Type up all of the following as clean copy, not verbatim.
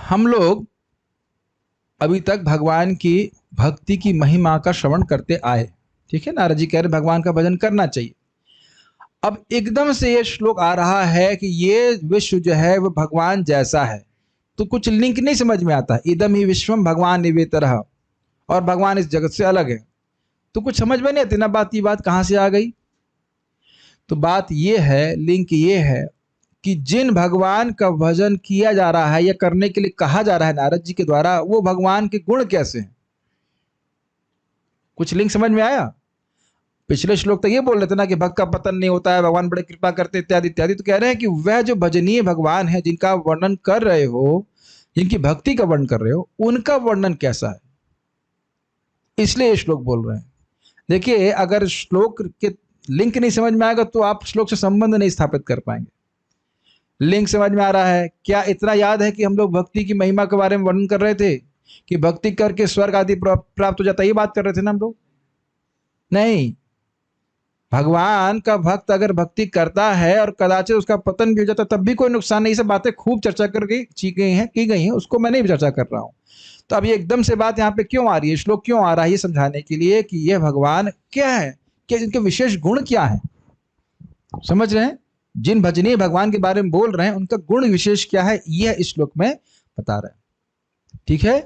हम लोग अभी तक भगवान की भक्ति की महिमा का श्रवण करते आए। ठीक है, नारद जी कह रहे भगवान का भजन करना चाहिए। अब एकदम से ये श्लोक आ रहा है कि ये विश्व जो है वो भगवान जैसा है, तो कुछ लिंक नहीं समझ में आता। इदम ही विश्वम भगवान निवेतरः, और भगवान इस जगत से अलग है, तो कुछ समझ में नहीं आती ना बात। ये बात कहाँ से आ गई? तो बात ये है, लिंक ये है कि जिन भगवान का भजन किया जा रहा है या करने के लिए कहा जा रहा है नारद जी के द्वारा, वो भगवान के गुण कैसे हैं? कुछ लिंक समझ में आया? पिछले श्लोक तो ये बोल रहे थे ना कि भक्त का पतन नहीं होता है, भगवान बड़े कृपा करते इत्यादि इत्यादि। तो कह रहे हैं कि वह जो भजनीय भगवान है, जिनका वर्णन कर रहे हो, जिनकी भक्ति का वर्णन कर रहे हो, उनका वर्णन कैसा है, इसलिए ये श्लोक बोल रहे हैं। देखिए, अगर श्लोक के लिंक नहीं समझ में आएगा तो आप श्लोक से संबंध नहीं स्थापित कर पाएंगे। लिंक समझ में आ रहा है क्या? इतना याद है कि हम लोग भक्ति की महिमा के बारे में वर्णन कर रहे थे कि भक्ति करके स्वर्ग आदि प्राप्त हो जाता है, ये बात कर रहे थे ना हम लोग? नहीं, भगवान का भक्त अगर भक्ति करता है और कदाचित उसका पतन भी हो जाता तब भी कोई नुकसान नहीं। सब बातें खूब चर्चा करके की गई हैं, उसको मैं नहीं चर्चा कर रहा हूं। तो अब ये एकदम से बात यहाँ पे क्यों आ रही है, श्लोक क्यों आ रहा है, ये समझाने के लिए कि यह भगवान क्या है, क्या इनके विशेष गुण क्या है। समझ रहे हैं? जिन भजनीय भगवान के बारे में बोल रहे हैं उनका गुण विशेष क्या है, यह इस श्लोक में बता रहे हैं। ठीक है,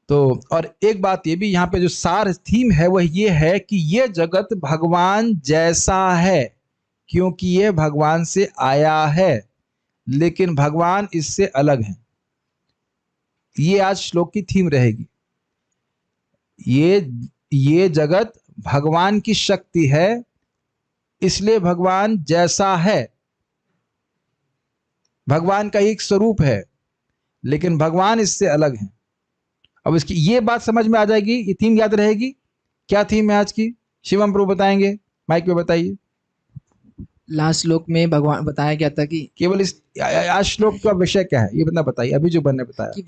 तो और एक बात ये भी यहाँ पे जो सार थीम है वह ये है कि यह जगत भगवान जैसा है, क्योंकि यह भगवान से आया है, लेकिन भगवान इससे अलग है। ये आज श्लोक की थीम रहेगी। ये जगत भगवान की शक्ति है, इसलिए भगवान जैसा है। भगवान का एक स्वरूप है, लेकिन भगवान इससे अलग है। अब इसकी ये बात समझ में आ जाएगी, ये थीम याद रहेगी। क्या थीम है आज की? शिवम प्रभु बताएंगे, माइक पे बताइए। लास्ट श्लोक में भगवान बताया गया था कि केवल इस आज श्लोक का विषय क्या है ये बता बताइए, अभी जो बनने बताया कि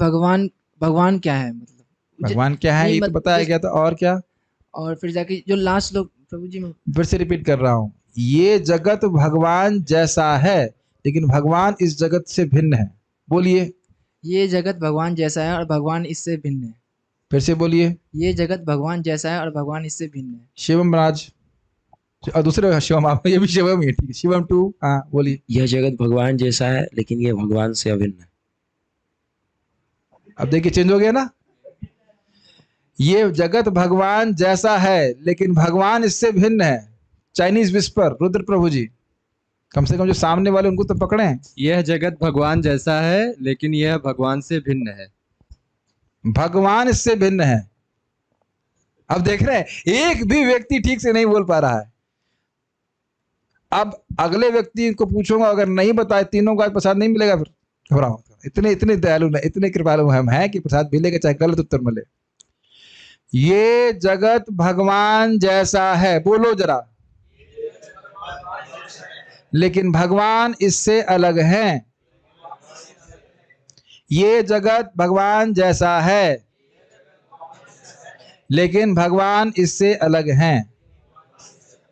भगवान क्या है, मतलब भगवान क्या है ये तो बताया गया था। और क्या? और फिर जाके जो लास्ट श्लोक प्रभु जी में फिर से रिपीट कर रहा हूं, ये जगत भगवान जैसा है, लेकिन भगवान इस जगत से भिन्न है। बोलिए। ये जगत भगवान जैसा है और भगवान इससे भिन्न है। फिर से बोलिए। ये जगत भगवान जैसा है और भगवान इससे भिन्न है। शिवम राज, और दूसरे शिवम, आप ये भी शिवम ही है, ठीक है। शिवम 2, हाँ बोलिए। यह जगत भगवान जैसा है, लेकिन यह भगवान से अभिन्न है। अब देखिए चेंज हो गया ना। ये जगत भगवान जैसा है, लेकिन भगवान इससे भिन्न है। चाइनीज विस्पर, रुद्र प्रभु जी, कम से कम जो सामने वाले उनको तो पकड़े। यह जगत भगवान जैसा है, लेकिन यह भगवान से भिन्न है। भगवान इससे भिन्न है। अब देख रहे हैं, एक भी व्यक्ति ठीक से नहीं बोल पा रहा है। अब अगले व्यक्ति को पूछूंगा, अगर नहीं बताए तीनों को आज प्रसाद नहीं मिलेगा, फिर घबराओ। इतने दयालु नहीं, इतने कृपालु हम हैं कि प्रसाद मिलेगा चाहे गलत उत्तर मिले। ये जगत भगवान जैसा है, बोलो जरा, लेकिन भगवान इससे अलग हैं। ये जगत भगवान जैसा है, लेकिन भगवान इससे अलग हैं।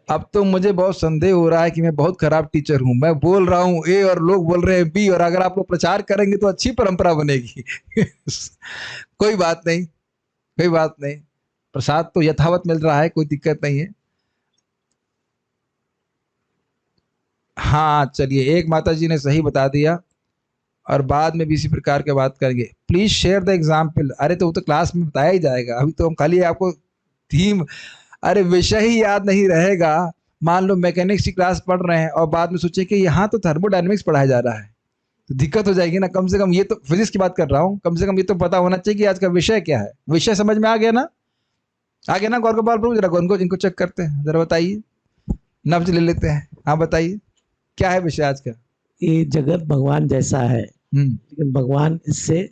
अब तो मुझे बहुत संदेह हो रहा है कि मैं बहुत खराब टीचर हूं। मैं बोल रहा हूं ए और लोग बोल रहे हैं बी, और अगर आप लोग प्रचार करेंगे तो अच्छी परंपरा बनेगी। कोई बात नहीं, कोई बात नहीं, प्रसाद तो यथावत मिल रहा है, कोई दिक्कत नहीं है। हाँ चलिए, एक माता जी ने सही बता दिया, और बाद में भी इसी प्रकार के बात करेंगे। Please share the example. अरे तो वो तो क्लास में बताया ही जाएगा, अभी तो हम खाली आपको थीम, अरे विषय ही याद नहीं रहेगा। मान लो मैकेनिक्स की क्लास पढ़ रहे हैं और बाद में सोचे कि यहाँ तो थर्मोडायनेमिक्स पढ़ाया जा रहा है, तो दिक्कत हो जाएगी ना। कम से कम ये तो, फिजिक्स की बात कर रहा हूँ, कम से कम ये तो पता होना चाहिए कि आज का विषय क्या है। विषय समझ में आ गया ना? आ गया ना? गौर गोपाल प्रभु जरा इनको चेक करते हैं, जरा बताइए, नब्ज ले लेते हैं। हाँ बताइए, क्या है विषय आज का? ये जगत भगवान जैसा है, लेकिन भगवान इससे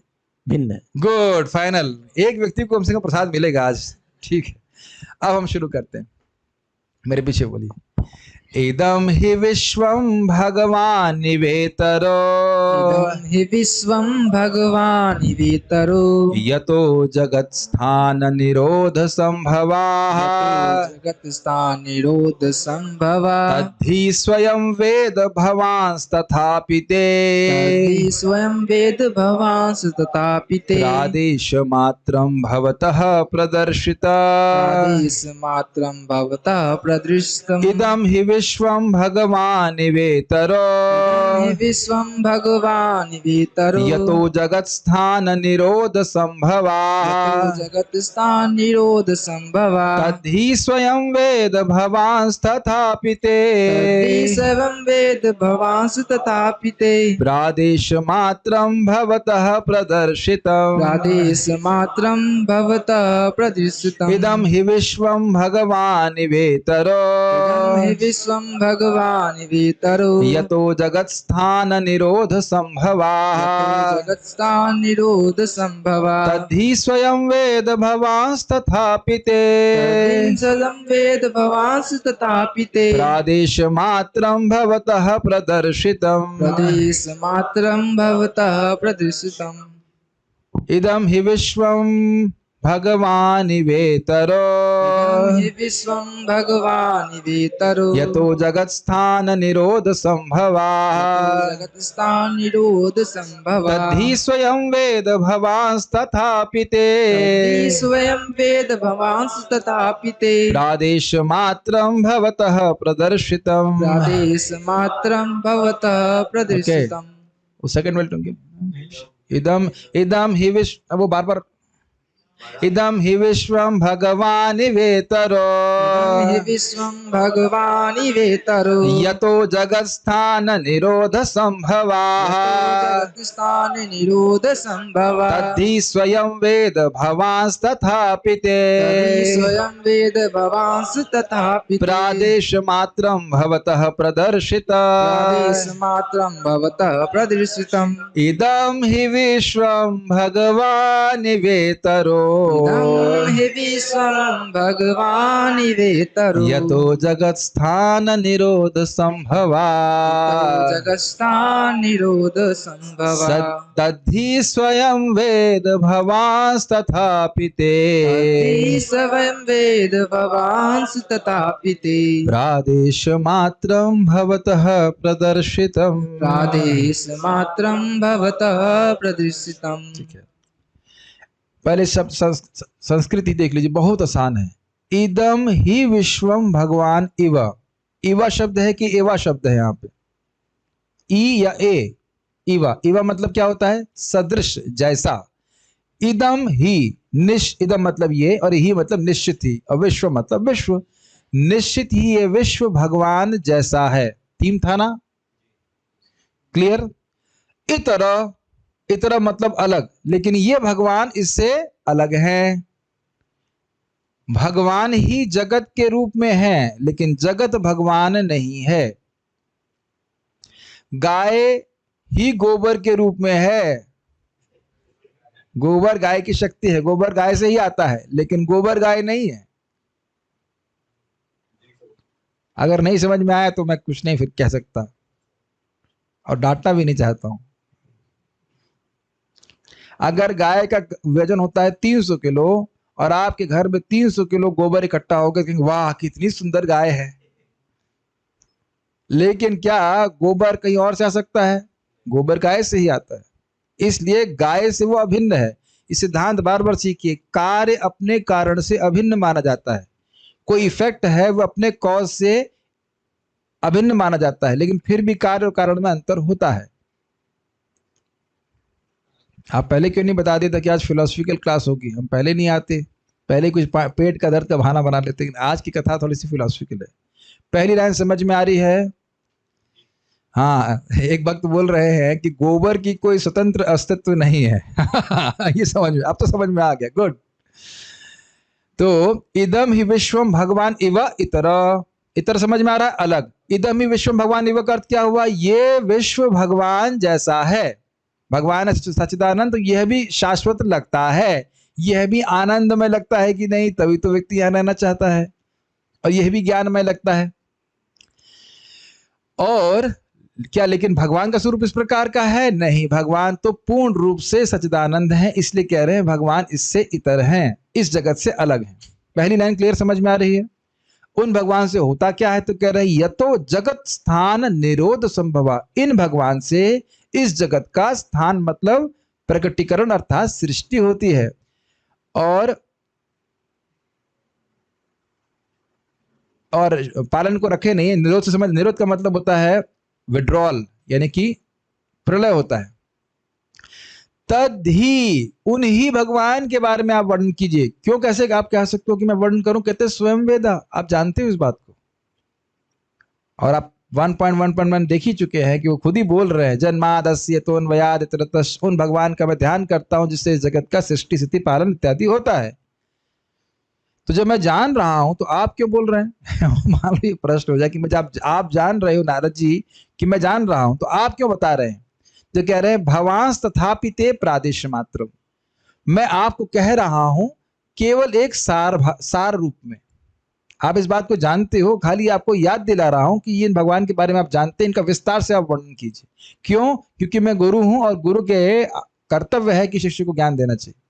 भिन्न है। Good, final. एक व्यक्ति को कम से कम प्रसाद मिलेगा आज। ठीक है, अब हम शुरू करते हैं। मेरे पीछे बोलिए। इदं हि विश्वं भगवान् निवेतरो इदं हि विश्वं भगवान् निवेतरो यतो जगत्स्थान निरोध संभवाः जगत्स्थान निरोध संभवः तद्धि स्वयं वेद भवांस्तथापि ते तद्धि स्वयं वेद भवांस तथापि ते प्रादेश मात्रं भवतः प्रदर्शित आदेश मात्रं भवतः प्रदृष्टम् इदं हि विश्वं भगवान् निवेतरो हि विश्वं भगवान् निवेतरो यतो जगत्स्थान निरोध संभवाः जगत्स्थान निरोध संभवः तद्धि स्वयं वेद भवांस्तथापि ते तद्धि सर्वं वेद भवांस तथापि ते प्रादेश मात्रं भवतः प्रदर्शितम् आदेश मात्रं भवतः प्रदर्शितम् इदं हि विश्वं भगवान् निवेतरो हि विश्वं भगवान् निवेतरो यतो जगत्स्थान निरोध संभवाः जगत्स्थान निरोध संभवः तद्धि स्वयं वेद भवांस्तथापि ते तद्धि सर्वं वेद भवांस तथापि ते प्रादेश मात्रं भवतः प्रदर्शितम् प्रदेश मात्रं भवतः प्रदर्शितम् इदं हि विश्वं भगवान् निवेतरो हि विश्वं भगवान् निवेतरो यतो जगत्स्थान निरोध संभवाः जगत्स्थान निरोध संभवः तद्धि स्वयं वेद भवांस्तथापि ते तद्धि स्वयं वेद भवांस तथापि ते प्रादेश मात्रं भवतः प्रदर्शितम् प्रादेश मात्रं भवतः प्रदर्शितम् वो सेकंड वेल टूंगे इदम ही विश्व वो बार इदम हि विश्वं भगवान् निवेतरो हि विश्वं भगवान् निवेतरो यतो जगत्स्थान निरोध संभवाः जगत्स्थान निरोध संभवः तद्धि स्वयं वेद भवांस्तथापि ते तद्धि स्वयं वेद भवांस तथापि ते प्रादेश मात्रं भवतः प्रदर्शित प्रादेश मात्रं भवतः प्रदर्शितम् इदं हि विश्वं भगवान् निवेतरो इदं हि विश्वं भगवान् निवेतरो यतो जगत्स्थान निरोध संभवा जगत्स्थान निरोध संभवः तद्धि स्वयं वेद भवांस्तथापि ते तद्धि स्वयं वेद भवांस तथापि ते प्रादेश मात्रं भवतः प्रदर्शितम् प्रादेश मात्रं भवतः प्रदर्शितम् पहले शब्द संस्कृति देख लीजिए, बहुत आसान है। इदम ही विश्वम भगवान इव, इवा शब्द है कि एवा शब्द है यहाँ पे, ई या ए, इवा, इवा मतलब क्या होता है? सदृश, जैसा। इदम ही, इदम मतलब ये, और ही मतलब निश्चित ही, और विश्व मतलब विश्व, निश्चित ही ये विश्व भगवान जैसा है। तीन था ना, क्लियर? इतर, इतर मतलब अलग, लेकिन ये भगवान इससे अलग हैं। भगवान ही जगत के रूप में है, लेकिन जगत भगवान नहीं है। गाय ही गोबर के रूप में है, गोबर गाय की शक्ति है, गोबर गाय से ही आता है, लेकिन गोबर गाय नहीं है। अगर नहीं समझ में आया तो मैं कुछ नहीं फिर कह सकता, और डांटना भी नहीं चाहता हूं। अगर गाय का वजन होता है 300 किलो और आपके घर में 300 किलो गोबर इकट्ठा हो गया, वाह कितनी सुंदर गाय है, लेकिन क्या गोबर कहीं और से आ सकता है? गोबर गाय से ही आता है, इसलिए गाय से वो अभिन्न है। इस सिद्धांत बार बार सीखिए, कार्य अपने कारण से अभिन्न माना जाता है। कोई इफेक्ट है वो अपने कॉज से अभिन्न माना जाता है, लेकिन फिर भी कार्य और कारण में अंतर होता है। आप पहले क्यों नहीं बता देता कि आज फिलोसफिकल क्लास होगी? हम पहले नहीं आते, पहले कुछ पेट का दर्द का बहाना बना लेते, लेकिन आज की कथा थोड़ी सी फिलोसफिकल है। पहली लाइन समझ में आ रही है? हाँ, एक वक्त बोल रहे हैं कि गोबर की कोई स्वतंत्र अस्तित्व नहीं है। ये समझ में, अब तो समझ में आ गया, गुड। तो इदम ही विश्वम भगवान इव इतर, इतर समझ में आ रहा है? अलग। इदम ही विश्वम भगवान इव का अर्थ क्या हुआ? ये विश्व भगवान जैसा है। भगवान सच्चिदानंद, तो यह भी शाश्वत लगता है, यह भी आनंद में लगता है कि नहीं, तभी तो व्यक्ति यहाँ रहना चाहता है, और यह भी ज्ञान में लगता है। और क्या लेकिन भगवान का स्वरूप इस प्रकार का है? नहीं, भगवान तो पूर्ण रूप से सच्चिदानंद है, इसलिए कह रहे हैं भगवान इससे इतर हैं, इस जगत से अलग हैं। पहली लाइन क्लियर समझ में आ रही है? उन भगवान से होता क्या है? तो कह रहे हैं यतो जगत स्थान निरोध संभवा, इन भगवान से इस जगत का स्थान मतलब प्रकटीकरण अर्थात सृष्टि होती है। और पालन को रखे नहीं। निरोध से समझ, निरोध का मतलब होता है विड्रॉल, यानी कि प्रलय होता है। तद ही, उन्हीं भगवान के बारे में आप वर्णन कीजिए। क्यों, कैसे आप कह सकते हो कि मैं वर्णन करूं? कहते स्वयं वेदा, आप जानते हो इस बात को, और आप 1.1.1 देख ही चुके हैं कि वो खुद ही बोल रहे हैं जन्मादस्य तोन्वयाद इतरतश्च, उन भगवान का मैं ध्यान करता हूं जिससे इस जगत का सृष्टि स्थिति पालन इत्यादि होता है। तो जब मैं जान रहा हूं तो आप क्यों बोल रहे हैं? मान लो ये प्रश्न हो जाए कि मुझे आप जान रहे हो नारद जी कि मैं जान रहा हूं, तो आप क्यों बता रहे हैं? तो कह रहे हैं भवांस तथापि ते प्रादेश मात्र, मैं आपको कह रहा हूं केवल एक सार रूप में। आप इस बात को जानते हो, खाली आपको याद दिला रहा हूं कि ये इन भगवान के बारे में आप जानते हैं, इनका विस्तार से आप वर्णन कीजिए। क्यों? क्योंकि मैं गुरु हूं और गुरु के कर्तव्य है कि शिष्य को ज्ञान देना चाहिए।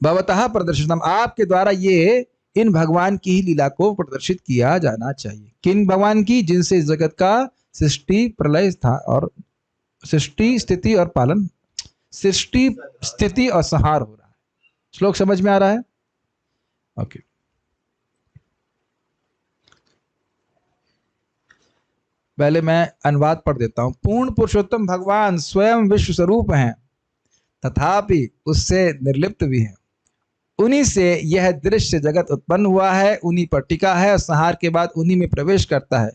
भवतः प्रदर्शितम, आपके द्वारा ये इन भगवान की ही लीला को प्रदर्शित किया जाना चाहिए। किन भगवान की? जिनसे इस जगत का सृष्टि प्रलय था और सृष्टि स्थिति और पालन, सृष्टि स्थिति और संहार हो रहा है। श्लोक समझ में आ रहा है? ओके। पहले मैं अनुवाद पढ़ देता हूं। पूर्ण पुरुषोत्तम भगवान स्वयं विश्व स्वरूप हैं, तथापि उससे निर्लिप्त भी हैं। उन्हीं से यह दृश्य जगत उत्पन्न हुआ है, उन्हीं पर टिका है और संहार के बाद उन्हीं में प्रवेश करता है।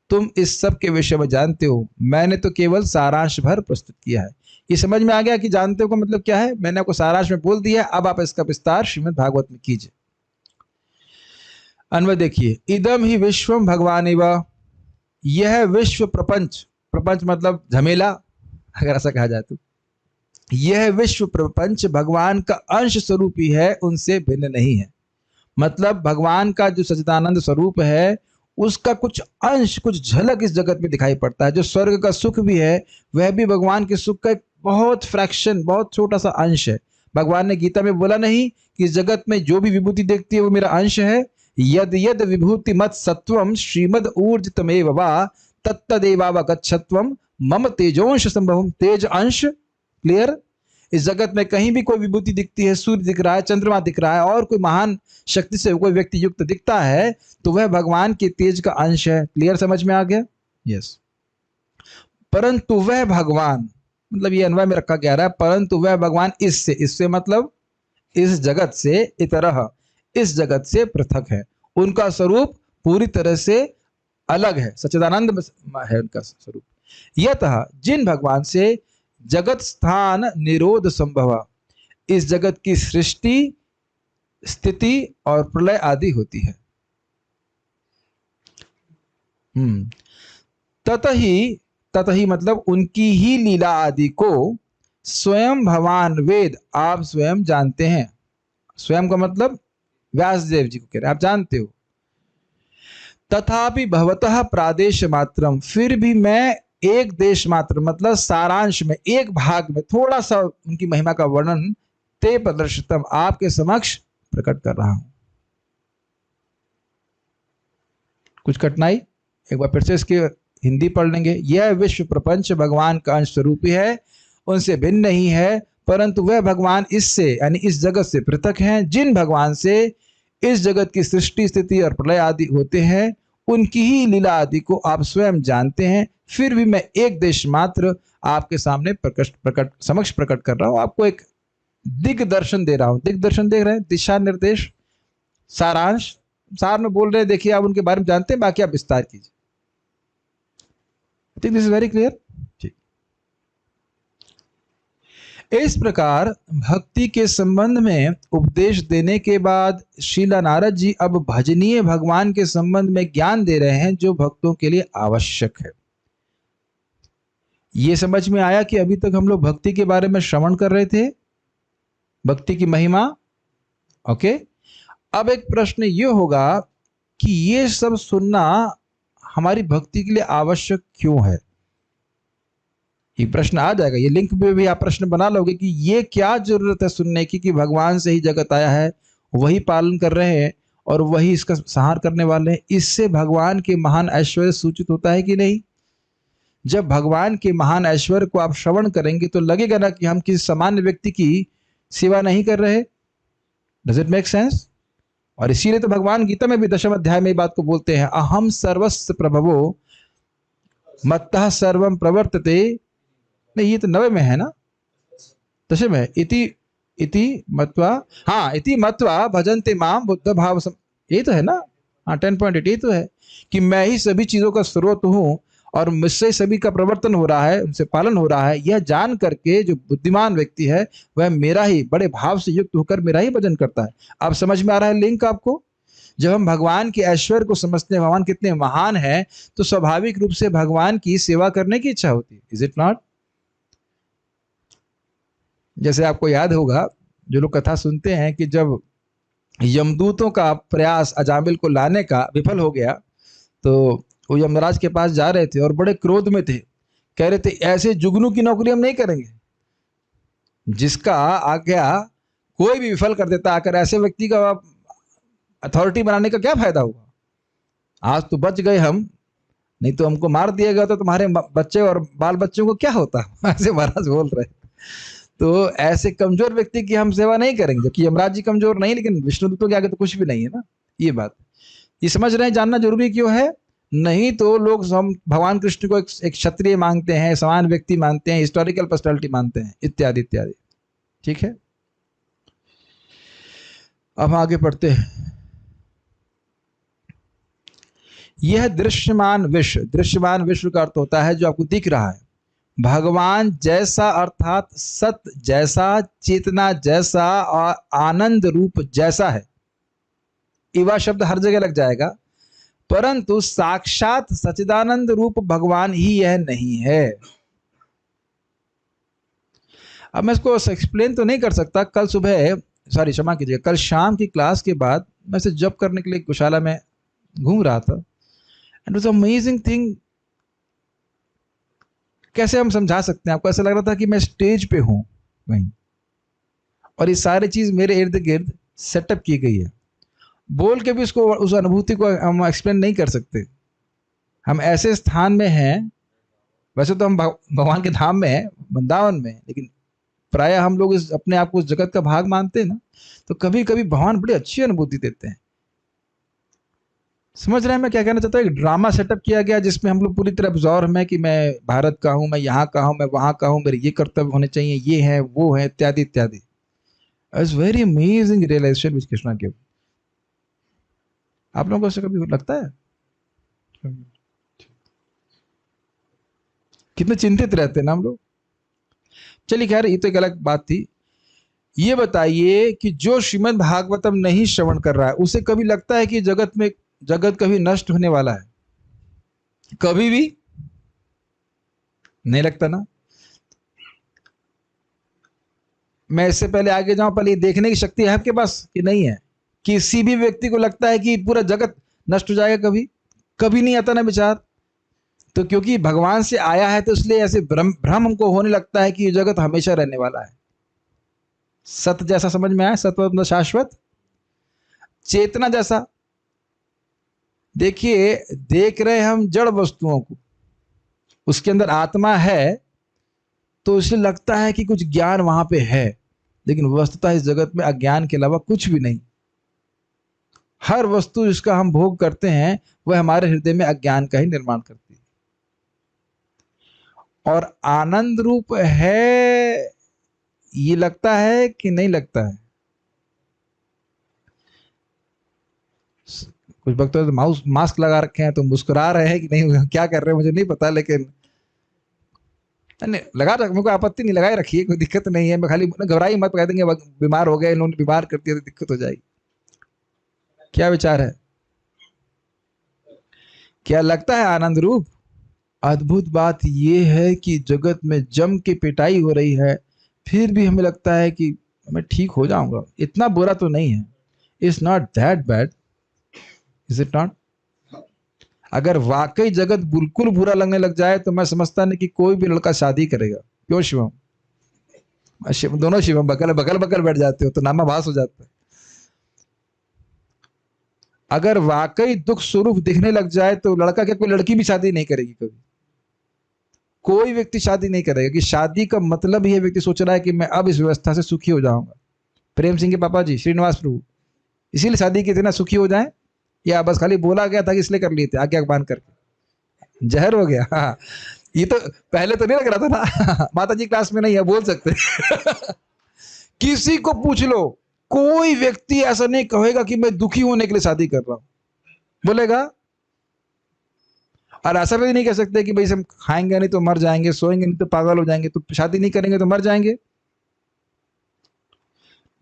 तुम इस सब के विषय में जानते हो, मैंने तो केवल सारांश भर प्रस्तुत किया है। ये समझ में आ गया कि जानते हो का मतलब क्या है? मैंने आपको सारांश में बोल दिया, अब आप इसका विस्तार श्रीमद् भागवत में कीजिए। अन्वय देखिए, इदम ही विश्वम भगवानेव, यह विश्व प्रपंच, प्रपंच मतलब झमेला अगर ऐसा कहा जाए तो, यह विश्व प्रपंच भगवान का अंश स्वरूप ही है, उनसे भिन्न नहीं है। मतलब भगवान का जो सच्चिदानंद स्वरूप है उसका कुछ अंश, कुछ झलक इस जगत में दिखाई पड़ता है। जो स्वर्ग का सुख भी है वह भी भगवान के सुख का एक बहुत फ्रैक्शन, बहुत छोटा सा अंश है। भगवान ने गीता में बोला नहीं कि इस जगत में जो भी विभूति देखती है वो मेरा अंश है? यद यद विभूति मत सत्वम श्रीमद ऊर्जितमेव वा तत्तदेवावगच्छत्वम मम तेजोंश संभवम, तेज अंश। क्लियर? इस जगत में कहीं भी कोई विभूति दिखती है, सूर्य दिख रहा है, चंद्रमा दिख रहा है, और कोई महान शक्ति से कोई व्यक्ति युक्त दिखता है, तो वह भगवान के तेज का अंश है। क्लियर, समझ में आ गया? यस। परंतु वह भगवान, मतलब ये अन्वय में रखा गया है, परंतु वह भगवान इससे मतलब इस जगत से, इतरह, इस जगत से पृथक है। उनका स्वरूप पूरी तरह से अलग है, सच्चिदानंद है उनका स्वरूप। यतः, जिन भगवान से जगत स्थान निरोध संभव, इस जगत की सृष्टि स्थिति और प्रलय आदि होती है। ततही मतलब उनकी ही लीला आदि को स्वयं भगवान वेद, आप स्वयं जानते हैं। स्वयं का मतलब व्यासदेव जी को कह रहे हैं, आप जानते हो। तथापि भवतः प्रादेश मात्रम, फिर भी मैं एक देश मात्र मतलब सारांश में, एक भाग में थोड़ा सा उनकी महिमा का वर्णन ते प्रदर्शितम, आपके समक्ष प्रकट कर रहा हूं। कुछ कठिनाई? एक बार फिर से इसकी हिंदी पढ़ लेंगे। यह विश्व प्रपंच भगवान का अंश स्वरूप है, उनसे भिन्न नहीं है, परंतु वह भगवान इससे यानी इस जगत से पृथक हैं। जिन भगवान से इस जगत की सृष्टि स्थिति और प्रलय आदि होते हैं, उनकी ही लीला आदि को आप स्वयं जानते हैं। फिर भी मैं एक देश मात्र आपके सामने समक्ष प्रकट कर रहा हूं। आपको एक दिग्दर्शन दे रहा हूं। दिग्दर्शन देख रहे हैं, दिशा निर्देश, सारांश, सार में बोल रहे हैं। देखिए, आप उनके बारे में जानते हैं, बाकी आप विस्तार कीजिए। I think this is very clear. ठीक, इस प्रकार भक्ति के संबंध में उपदेश देने के बाद श्रीला नारद जी अब भजनीय भगवान के संबंध में ज्ञान दे रहे हैं जो भक्तों के लिए आवश्यक है। ये समझ में आया कि अभी तक हम लोग भक्ति के बारे में श्रवण कर रहे थे, भक्ति की महिमा। ओके, अब एक प्रश्न ये होगा कि ये सब सुनना हमारी भक्ति के लिए आवश्यक क्यों है? ये प्रश्न आ जाएगा, ये लिंक में भी आप प्रश्न बना लोगे कि ये क्या जरूरत है सुनने की कि भगवान से ही जगत आया है, वही पालन कर रहे हैं और वही इसका संहार करने वाले हैं। इससे भगवान के महान ऐश्वर्य सूचित होता है कि नहीं? जब भगवान के महान ऐश्वर्य को आप श्रवण करेंगे तो लगेगा ना कि हम किसी सामान्य व्यक्ति की सेवा नहीं कर रहे। Does it make sense? और इसीलिए तो भगवान गीता में भी 10वें अध्याय में ये बात को बोलते हैं, अहम सर्वस्य प्रभवो मत्तः सर्वम प्रवर्तते। नहीं, ये तो 9वें में है ना, 10वें में इति मत्वा, हाँ, इति मत्वा भजन्ते माम बुद्ध भाव ये तो है ना, हाँ 10.8 ये तो है कि मैं ही सभी चीजों का स्रोत हूँ और मुझसे सभी का प्रवर्तन हो रहा है, उनसे पालन हो रहा है। यह जान करके जो बुद्धिमान व्यक्ति है वह मेरा ही बड़े भाव से युक्त होकर मेरा ही भजन करता है। अब समझ में आ रहा है लिंक आपको? जब हम भगवान के ऐश्वर्य को समझते हैं, भगवान कितने महान है, तो स्वाभाविक रूप से भगवान की सेवा करने की इच्छा होती है। Is it not? जैसे आपको याद होगा, जो लोग कथा सुनते हैं, कि जब यमदूतों का प्रयास अजामिल को लाने का विफल हो गया तो वो यमराज के पास जा रहे थे और बड़े क्रोध में थे, कह रहे थे ऐसे जुगनू की नौकरी हम नहीं करेंगे। जिसका आज्ञा कोई भी विफल कर देता, आकर ऐसे व्यक्ति का अथॉरिटी बनाने का क्या फायदा होगा? आज तो बच गए हम, नहीं तो हमको मार दिया गया तो तुम्हारे बच्चे और बाल बच्चों को क्या होता? ऐसे महाराज बोल रहे। तो ऐसे कमजोर व्यक्ति की हम सेवा नहीं करेंगे, जबकि यमराज जी कमजोर नहीं, लेकिन विष्णुदूतों के आगे तो कुछ भी नहीं है ना। ये बात ये समझ रहे हैं, जानना जरूरी क्यों है? नहीं तो लोग हम भगवान कृष्ण को एक क्षत्रिय मानते हैं, समान व्यक्ति मानते हैं, हिस्टोरिकल पर्सनालिटी मानते हैं, इत्यादि इत्यादि। ठीक है, अब आगे पढ़ते हैं। यह दृश्यमान विश्व, दृश्यमान विश्व का अर्थ होता है जो आपको दिख रहा है। भगवान जैसा अर्थात सत जैसा, चेतना जैसा और आनंद रूप जैसा है। इवा शब्द हर जगह लग जाएगा, परंतु साक्षात सच्चिदानंद रूप भगवान ही यह नहीं है। अब मैं इसको एक्सप्लेन तो नहीं कर सकता। कल सुबह, सॉरी क्षमा कीजिए, कल शाम की क्लास के बाद मैं इसे जप करने के लिए गौशाला में घूम रहा था, एंड वाज अमेजिंग थिंग। कैसे हम समझा सकते हैं आपको? ऐसा लग रहा था कि मैं स्टेज पे हूं वहीं, और ये सारी चीज मेरे इर्द गिर्द सेटअप की गई है। बोल के भी उसको, उस अनुभूति को हम एक्सप्लेन नहीं कर सकते। हम ऐसे स्थान में हैं, वैसे तो हम भगवान के धाम में हैं, वृंदावन में, लेकिन प्राय हम लोग इस अपने आप को उस जगत का भाग मानते हैं ना, तो कभी कभी भगवान बड़ी अच्छी अनुभूति देते हैं। समझ रहे हैं मैं क्या कहना चाहता हूँ? एक ड्रामा सेटअप किया गया जिसमें हम लोग पूरी तरह अब्जॉर्व हैं कि मैं भारत का हूँ, मैं यहाँ का हूँ, मैं वहाँ का हूँ, मेरे ये कर्तव्य होने चाहिए, ये है वो है, इत्यादि इत्यादि। It's very amazing realization which Krishna give. आप लोगों को ऐसा कभी लगता है? कितने चिंतित रहते हैं ना हम लोग। चलिए खैर, ये तो एक अलग बात थी। ये बताइए कि जो श्रीमद् भागवतम नहीं श्रवण कर रहा है, उसे कभी लगता है कि जगत कभी नष्ट होने वाला है? कभी भी नहीं लगता ना। मैं इससे पहले आगे जाऊं, पहले ये देखने की शक्ति है आपके पास कि नहीं है? किसी भी व्यक्ति को लगता है कि पूरा जगत नष्ट हो जाएगा? कभी कभी नहीं आता ना विचार। तो क्योंकि भगवान से आया है तो इसलिए ऐसे भ्रम हमको होने लगता है कि ये जगत हमेशा रहने वाला है। सत्य जैसा समझ में आया, सत्य मतलब शाश्वत, चेतना जैसा। देखिए, देख रहे हम जड़ वस्तुओं को, उसके अंदर आत्मा है तो इसे लगता है कि कुछ ज्ञान वहां पे है, लेकिन वस्तुतः इस जगत में अज्ञान के अलावा कुछ भी नहीं। हर वस्तु जिसका हम भोग करते हैं वह हमारे हृदय में अज्ञान का ही निर्माण करती है। और आनंद रूप है, ये लगता है कि नहीं लगता है? कुछ वक्त तो मास्क लगा रखे हैं तो मुस्कुरा रहे हैं कि नहीं, क्या कर रहे हैं मुझे नहीं पता, लेकिन नहीं लगा रख, मेरे को आपत्ति नहीं, लगाए रखिए, कोई दिक्कत नहीं है। मैं खाली घबराई मत, कह देंगे बीमार हो गए, इन्होंने बीमार कर दिया तो दिक्कत हो जाएगी। क्या विचार है? क्या लगता है आनंद रूप? अद्भुत बात यह है कि जगत में जम के पिटाई हो रही है, फिर भी हमें लगता है कि मैं ठीक हो जाऊंगा, इतना बुरा तो नहीं है। It's not that bad, is it not? अगर वाकई जगत बिल्कुल बुरा लगने लग जाए तो मैं समझता नहीं कि कोई भी लड़का शादी करेगा। क्यों शिवम? दोनों शिवम बगल बगल बगल बैठ जाते हो तो नामाभास हो जाता है। अगर वाकई दुख स्वरूप दिखने लग जाए तो लड़का क्या कोई लड़की भी शादी नहीं करेगी कभी। कोई व्यक्ति शादी नहीं करेगा कि शादी का मतलब ही है व्यक्ति सोच रहा है कि मैं अब इस व्यवस्था से सुखी हो जाऊंगा। प्रेम सिंह के पापा जी श्रीनिवास प्रभु इसीलिए शादी की थी ना, सुखी हो जाए, या बस खाली बोला गया था कि इसलिए कर लिए थे आज्ञा बांध करके? जहर हो गया। हाँ, ये तो पहले तो नहीं लग रहा था ना। माता जी क्लास में नहीं है, बोल सकते। किसी को पूछ लो, कोई व्यक्ति ऐसा नहीं कहेगा कि मैं दुखी होने के लिए शादी कर रहा हूं, बोलेगा। और ऐसा भी नहीं कह सकते कि भाई हम खाएंगे नहीं तो मर जाएंगे, सोएंगे नहीं तो पागल हो जाएंगे, तो शादी नहीं करेंगे तो मर जाएंगे।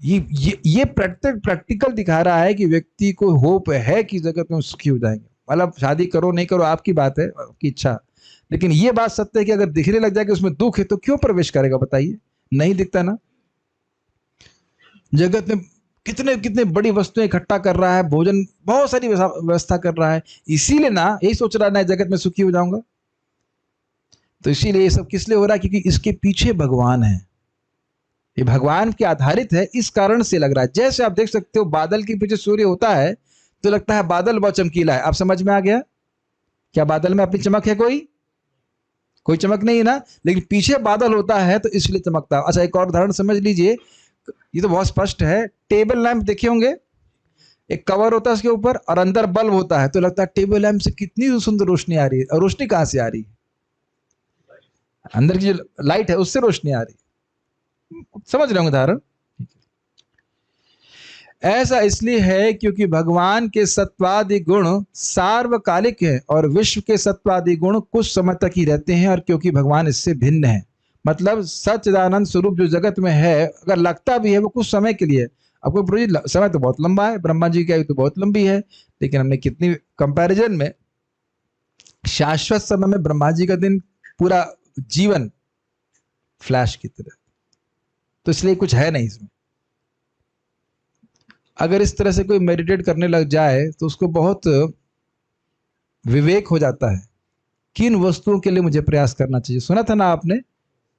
ये प्रैक्टिकल दिखा रहा है कि व्यक्ति को होप है कि जगत में सुखी हो जाएंगे। मतलब शादी करो नहीं करो आपकी बात है, आपकी इच्छा, लेकिन ये बात सत्य है कि अगर दिखने लग जाए कि उसमें दुख है तो क्यों प्रवेश करेगा? बताइए, नहीं दिखता ना। जगत में कितने कितने बड़ी वस्तुएं इकट्ठा कर रहा है, भोजन बहुत सारी व्यवस्था कर रहा है, इसीलिए ना यही सोच रहा है ना जगत में सुखी हो जाऊंगा। तो इसीलिए ये सब किस लिए हो रहा है? क्योंकि इसके पीछे भगवान है, ये भगवान के आधारित है, इस कारण से लग रहा है। जैसे आप देख सकते हो बादल के पीछे सूर्य होता है तो लगता है बादल बहुत चमकीला है। आप समझ में आ गया? क्या बादल में अपनी चमक है? कोई चमक नहीं है ना, लेकिन पीछे बादल होता है तो इसलिए चमकता है। अच्छा, एक और उदाहरण समझ लीजिए, ये तो बहुत स्पष्ट है। टेबल लैंप देखे होंगे, एक कवर होता है उसके ऊपर और अंदर बल्ब होता है, तो लगता है टेबल लैंप से कितनी सुंदर रोशनी आ रही है। और रोशनी कहां से आ रही है? अंदर की जो लाइट है उससे रोशनी आ रही है। समझ रहे होंगे उदाहरण? ऐसा इसलिए है क्योंकि भगवान के सत्वादि गुण सार्वकालिक है और विश्व के सत्वादि गुण कुछ समय तक ही रहते हैं, और क्योंकि भगवान इससे भिन्न है। मतलब सच्चिदानंद स्वरूप जो जगत में है, अगर लगता भी है वो कुछ समय के लिए। आपको समय तो बहुत लंबा है, ब्रह्मा जी की आयु तो बहुत लंबी है, लेकिन हमने कितनी कंपैरिजन में शाश्वत समय में ब्रह्मा जी का दिन पूरा जीवन फ्लैश की तरह, तो इसलिए कुछ है नहीं इसमें। अगर इस तरह से कोई मेडिटेट करने लग जाए तो उसको बहुत विवेक हो जाता है, किन वस्तुओं के लिए मुझे प्रयास करना चाहिए। सुना था ना आपने,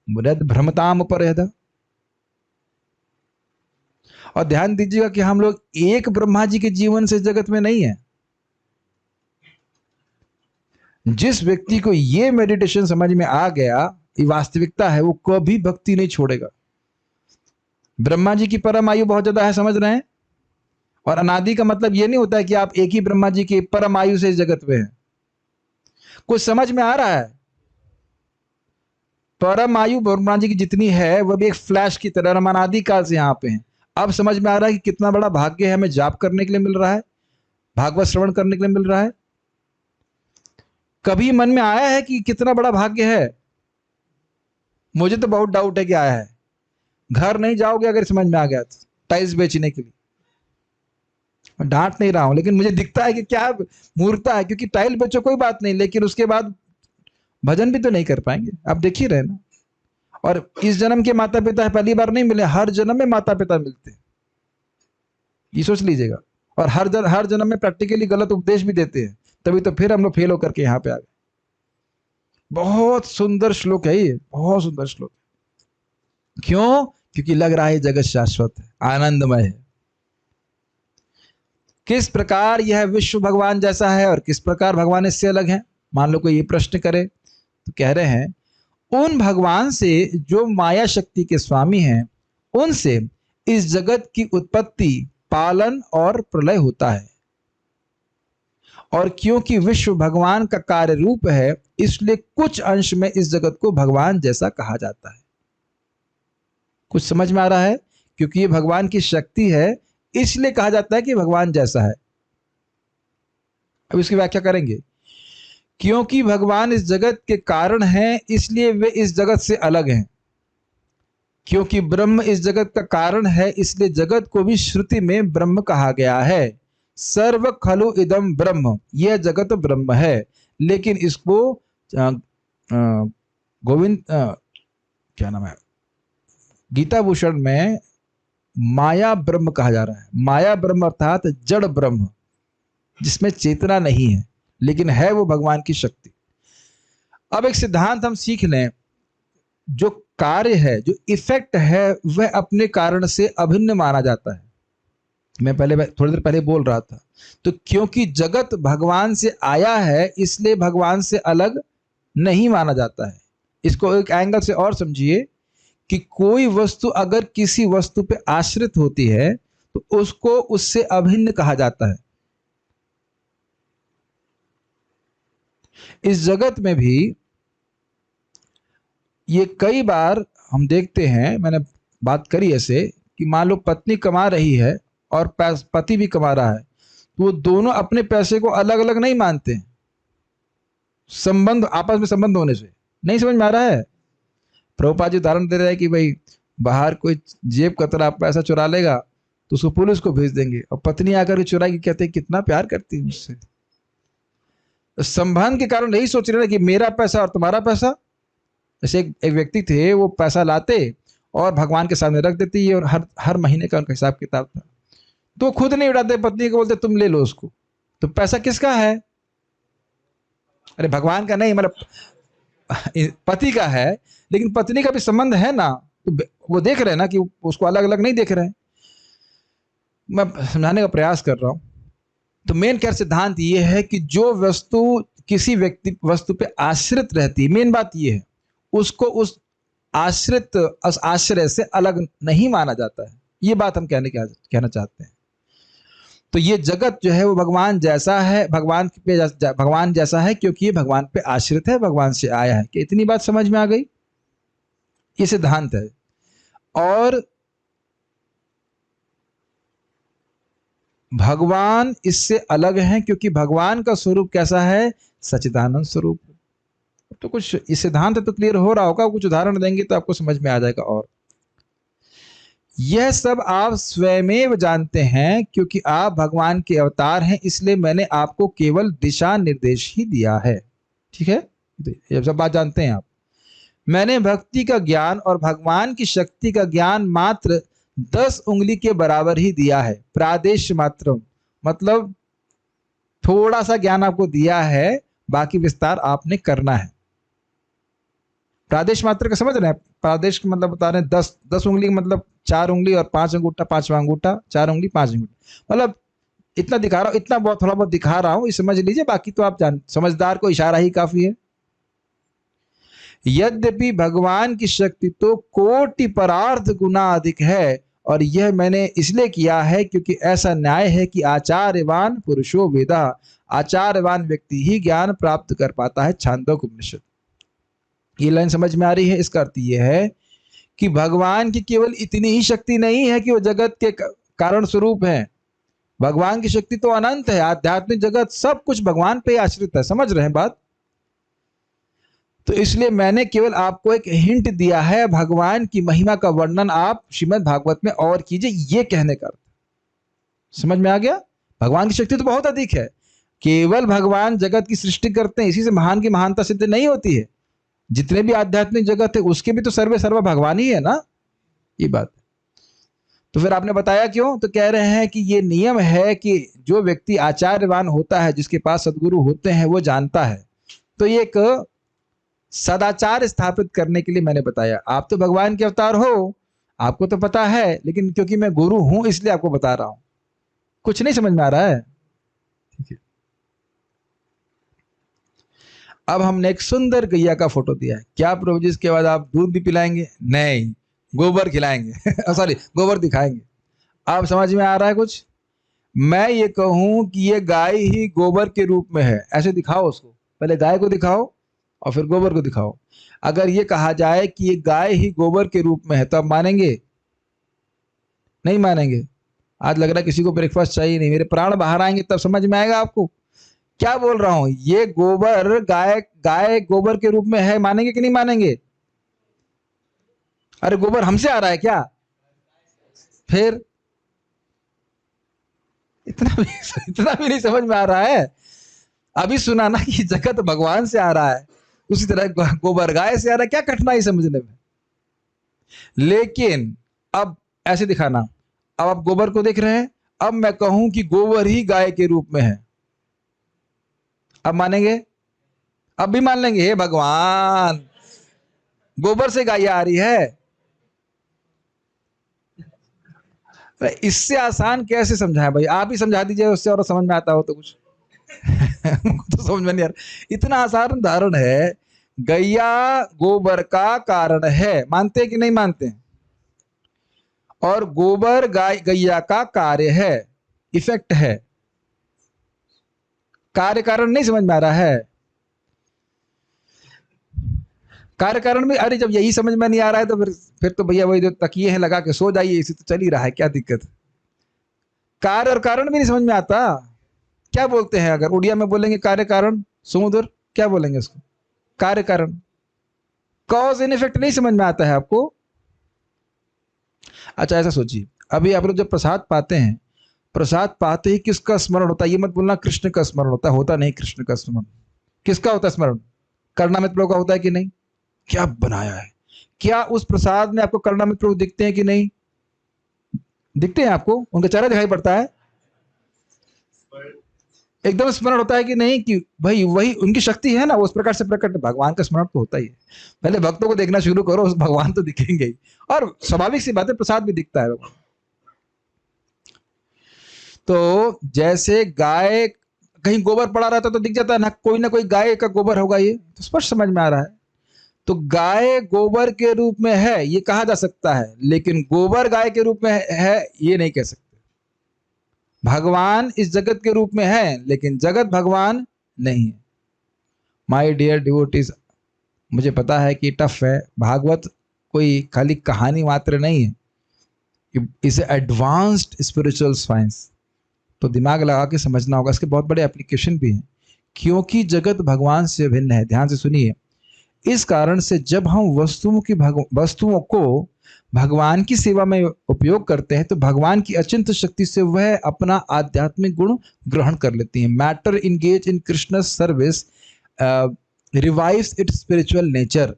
भ्रमताम अपरयदा। और ध्यान दीजिएगा कि हम लोग एक ब्रह्मा जी के जीवन से जगत में नहीं है। जिस व्यक्ति को ये मेडिटेशन समझ में आ गया, ये वास्तविकता है, वो कभी भक्ति नहीं छोड़ेगा। ब्रह्मा जी की परम आयु बहुत ज्यादा है, समझ रहे हैं? और अनादि का मतलब ये नहीं होता है कि आप एक ही ब्रह्मा जी के परम आयु से जगत में हैं। कुछ समझ में आ रहा है? परम आयु ब्रह्मा जी की जितनी है वह भी एक फ्लैश की तरह हम अनादि काल से यहाँ पे हैं। अब समझ में आ रहा है कि कितना बड़ा भाग्य है हमें जाप करने के लिए मिल रहा है, भागवत श्रवण करने के लिए मिल रहा है। कभी मन में आया है कि कितना बड़ा भाग्य है? मुझे तो बहुत डाउट है कि आया है। घर नहीं जाओगे अगर समझ में आ गया तो, टाइल्स बेचने के लिए। मैं डांट नहीं रहा हूं, लेकिन मुझे दिखता है कि क्या मूर्खता है, क्योंकि टाइल बेचो कोई बात नहीं, लेकिन उसके बाद भजन भी तो नहीं कर पाएंगे। आप देख ही रहे ना। और इस जन्म के माता पिता पहली बार नहीं मिले, हर जन्म में माता पिता मिलते हैं, ये सोच लीजिएगा। और हर जन्म में प्रैक्टिकली गलत उपदेश भी देते हैं, तभी तो फिर हम लोग फेल होकर के यहाँ पे आ गए। बहुत सुंदर श्लोक है ये, बहुत सुंदर श्लोक। क्यों? क्योंकि लग रहा है जगत शाश्वत है, आनंदमय है। किस प्रकार यह विश्व भगवान जैसा है और किस प्रकार भगवान इससे अलग है? मान लो कोई ये प्रश्न करे तो कह रहे हैं, उन भगवान से जो माया शक्ति के स्वामी हैं, उनसे इस जगत की उत्पत्ति, पालन और प्रलय होता है। और क्योंकि विश्व भगवान का कार्य रूप है, इसलिए कुछ अंश में इस जगत को भगवान जैसा कहा जाता है। कुछ समझ में आ रहा है? क्योंकि ये भगवान की शक्ति है, इसलिए कहा जाता है कि भगवान जैसा है। अब इसकी व्याख्या करेंगे। क्योंकि भगवान इस जगत के कारण हैं, इसलिए वे इस जगत से अलग हैं। क्योंकि ब्रह्म इस जगत का कारण है, इसलिए जगत को भी श्रुति में ब्रह्म कहा गया है। सर्व खलु इदम ब्रह्म, यह जगत ब्रह्म है। लेकिन इसको गोविंद क्या नाम है, गीता भूषण में माया ब्रह्म कहा जा रहा है। माया ब्रह्म अर्थात जड़ ब्रह्म, जिसमें चेतना नहीं है। लेकिन है वो भगवान की शक्ति। अब एक सिद्धांत हम सीख लें, जो कार्य है, जो इफेक्ट है, वह अपने कारण से अभिन्न माना जाता है। मैं थोड़ी देर पहले बोल रहा था, तो क्योंकि जगत भगवान से आया है इसलिए भगवान से अलग नहीं माना जाता है। इसको एक एंगल से और समझिए कि कोई वस्तु अगर किसी वस्तु पे आश्रित होती है तो उसको उससे अभिन्न कहा जाता है। इस जगत में भी ये कई बार हम देखते हैं, मैंने बात करी ऐसे कि मान लो पत्नी कमा रही है और पति भी कमा रहा है, तो वो दोनों अपने पैसे को अलग अलग नहीं मानते हैं, संबंध आपस में संबंध होने से। नहीं समझ में आ रहा है? प्रभुपाद जी उदाहरण दे रहे हैं कि भाई बाहर कोई जेब कतरा पैसा चुरा लेगा तो उसको पुलिस को भेज देंगे, और पत्नी आकर के चुराएगी, कहते हैं कितना प्यार करती है मुझसे। संबंध के कारण नहीं सोच रहे ना कि मेरा पैसा और तुम्हारा पैसा। जैसे एक व्यक्ति थे, वो पैसा लाते और भगवान के सामने रख देती है, और हर महीने का उनका हिसाब किताब था, तो खुद नहीं उठाते, पत्नी को बोलते तुम ले लो उसको। तो पैसा किसका है? अरे भगवान का नहीं, मतलब पति का है, लेकिन पत्नी का भी संबंध है ना, तो वो देख रहे हैं ना कि उसको अलग अलग नहीं देख रहे हैं। मैं समझाने का प्रयास कर रहा हूं। तो मेन क्या सिद्धांत ये है कि जो वस्तु किसी वस्तु पे आश्रित रहती है, मेन बात ये है, उसको उस आश्रय से अलग नहीं माना जाता है। ये बात हम कहना चाहते हैं। तो ये जगत जो है वो भगवान जैसा है, भगवान जैसा है क्योंकि ये भगवान पे आश्रित है, भगवान से आया है। कि इतनी बात समझ में आ गई? ये सिद्धांत है। और भगवान इससे अलग है क्योंकि भगवान का स्वरूप कैसा है? सच्चिदानंद स्वरूप। तो कुछ इस सिद्धांत तो क्लियर हो रहा होगा, कुछ उदाहरण देंगे तो आपको समझ में आ जाएगा। और यह सब आप स्वयमेव जानते हैं क्योंकि आप भगवान के अवतार हैं, इसलिए मैंने आपको केवल दिशा निर्देश ही दिया है। ठीक है, ये सब बात जानते हैं आप। मैंने भक्ति का ज्ञान और भगवान की शक्ति का ज्ञान मात्र 10 उंगली के बराबर ही दिया है। प्रादेश मात्र मतलब थोड़ा सा ज्ञान आपको दिया है, बाकी विस्तार आपने करना है। प्रादेश मात्र का समझ रहे हैं? प्रादेश का मतलब बता रहे हैं 10 उंगली का मतलब 4 उंगली और 5 अंगूठा, 5वां अंगूठा, 4 उंगली 5 अंगूठा, मतलब इतना दिखा रहा हूं, इतना बहुत थोड़ा बहुत दिखा रहा हूं, ये समझ लीजिए। बाकी तो आप समझदार को इशारा ही काफी है। यद्यपि भगवान की शक्ति तो कोटि परार्ध गुना अधिक है, और यह मैंने इसलिए किया है क्योंकि ऐसा न्याय है कि आचार्यवान पुरुषो वेदा, आचार्यवान व्यक्ति ही ज्ञान प्राप्त कर पाता है। छांदोग्य उपनिषद। ये लाइन समझ में आ रही है? इसका अर्थ यह है कि भगवान की केवल इतनी ही शक्ति नहीं है कि वो जगत के कारण स्वरूप है। भगवान की शक्ति तो अनंत है। आध्यात्मिक जगत सब कुछ भगवान पे आश्रित है। समझ रहे हैं बात? तो इसलिए मैंने केवल आपको एक हिंट दिया है, भगवान की महिमा का वर्णन आप श्रीमद् भागवत में और कीजिए, ये कहने का अर्थ समझ में आ गया? भगवान की शक्ति तो बहुत अधिक है। केवल भगवान जगत की सृष्टि करते हैं, इसी से महान की महानता सिद्ध नहीं होती है। जितने भी आध्यात्मिक जगत है उसके भी तो सर्वे सर्वा भगवान ही है ना, ये बात। तो फिर आपने बताया क्यों? तो कह रहे हैं कि ये नियम है कि जो व्यक्ति आचार्यवान होता है, जिसके पास सदगुरु होते हैं, वो जानता है। तो ये एक सदाचार स्थापित करने के लिए मैंने बताया। आप तो भगवान के अवतार हो, आपको तो पता है, लेकिन क्योंकि मैं गुरु हूं इसलिए आपको बता रहा हूं। कुछ नहीं समझ में आ रहा है? ठीक है। अब हमने एक सुंदर गैया का फोटो दिया है। क्या प्रभु जी इसके बाद आप दूध भी पिलाएंगे? नहीं, गोबर खिलाएंगे सॉरी, गोबर दिखाएंगे। आप समझ में आ रहा है कुछ? मैं ये कहूं कि ये गाय ही गोबर के रूप में है, ऐसे दिखाओ उसको। पहले गाय को दिखाओ और फिर गोबर को दिखाओ। अगर ये कहा जाए कि ये गाय ही गोबर के रूप में है तो आप मानेंगे? नहीं मानेंगे। आज लग रहा है किसी को ब्रेकफास्ट चाहिए नहीं, मेरे प्राण बाहर आएंगे तब समझ में आएगा आपको क्या बोल रहा हूं। ये गोबर गाय गोबर के रूप में है, मानेंगे कि नहीं मानेंगे? अरे गोबर हमसे आ रहा है क्या? फिर इतना भी नहीं समझ में आ रहा है? अभी सुना ना कि जगत भगवान से आ रहा है, उसी तरह गोबर गाय से आ रहा है। क्या कठिनाई समझने में? लेकिन अब ऐसे दिखाना। अब आप गोबर को देख रहे हैं, अब मैं कहूं कि गोबर ही गाय के रूप में है, अब मानेंगे? अब भी मान लेंगे? हे भगवान, गोबर से गाय आ रही है, इससे आसान कैसे समझाए भाई? आप ही समझा दीजिए, उससे और समझ में आता हो तो कुछ। हमको तो समझ में नहीं आ रहा, इतना आसान उदाहरण है। गैया गोबर का कारण है, मानते हैं कि नहीं मानते हैं? और गोबर गाय गैया का कार्य है, इफेक्ट है। कार्य कारण नहीं समझ में आ रहा है? कार्य कारण में, अरे जब यही समझ में नहीं आ रहा है तो फिर तो भैया वही जो तकिए हैं लगा के सो जाइए, इसी तो चल ही रहा है, क्या दिक्कत? कार्य और कारण भी नहीं समझ में आता। क्या बोलते हैं? अगर उड़िया में बोलेंगे कार्य कारण, समुद्र क्या बोलेंगे उसको? कार्य कारण। कॉज इन इफेक्ट नहीं समझ में आता है आपको? अच्छा ऐसा सोचिए, अभी आप लोग जब प्रसाद पाते हैं, प्रसाद पाते ही किसका स्मरण होता है? ये मत बोलना कृष्ण का स्मरण होता है, होता नहीं कृष्ण का स्मरण। किसका होता है स्मरण? कर्णामृत प्रभु का होता है कि नहीं? क्या बनाया है? क्या उस प्रसाद में आपको कर्णामृत प्रभु दिखते हैं कि नहीं? दिखते हैं आपको? उनका चेहरा दिखाई पड़ता है? एकदम स्मरण होता है कि नहीं कि भाई वही उनकी शक्ति है ना, वो उस प्रकार से प्रकट। भगवान का स्मरण तो होता ही है। पहले भक्तों को देखना शुरू करो, भगवान तो दिखेंगे ही। और स्वाभाविक सी बात है, प्रसाद भी दिखता है। तो जैसे गाय कहीं गोबर पड़ा रहता तो दिख जाता है ना कोई गाय का गोबर होगा, ये तो स्पष्ट समझ में आ रहा है। तो गाय गोबर के रूप में है ये कहा जा सकता है, लेकिन गोबर गाय के रूप में है ये नहीं कह सकते। भगवान इस जगत के रूप में है, लेकिन जगत भगवान नहीं है। माय डियर डिवोटीज, मुझे पता है कि टफ है, भागवत कोई खाली कहानी मात्र नहीं है, इस एडवांस्ड स्पिरिचुअल साइंस। तो दिमाग लगा के समझना होगा, इसके बहुत बड़े एप्लीकेशन भी हैं, क्योंकि जगत भगवान से भिन्न है। ध्यान से सुनिए, इस कारण से जब हम वस्तुओं को भगवान की सेवा में उपयोग करते हैं तो भगवान की अचिंत शक्ति से वह अपना आध्यात्मिक गुण ग्रहण कर लेती हैं। Matter engage in Krishna service revives it's spiritual nature.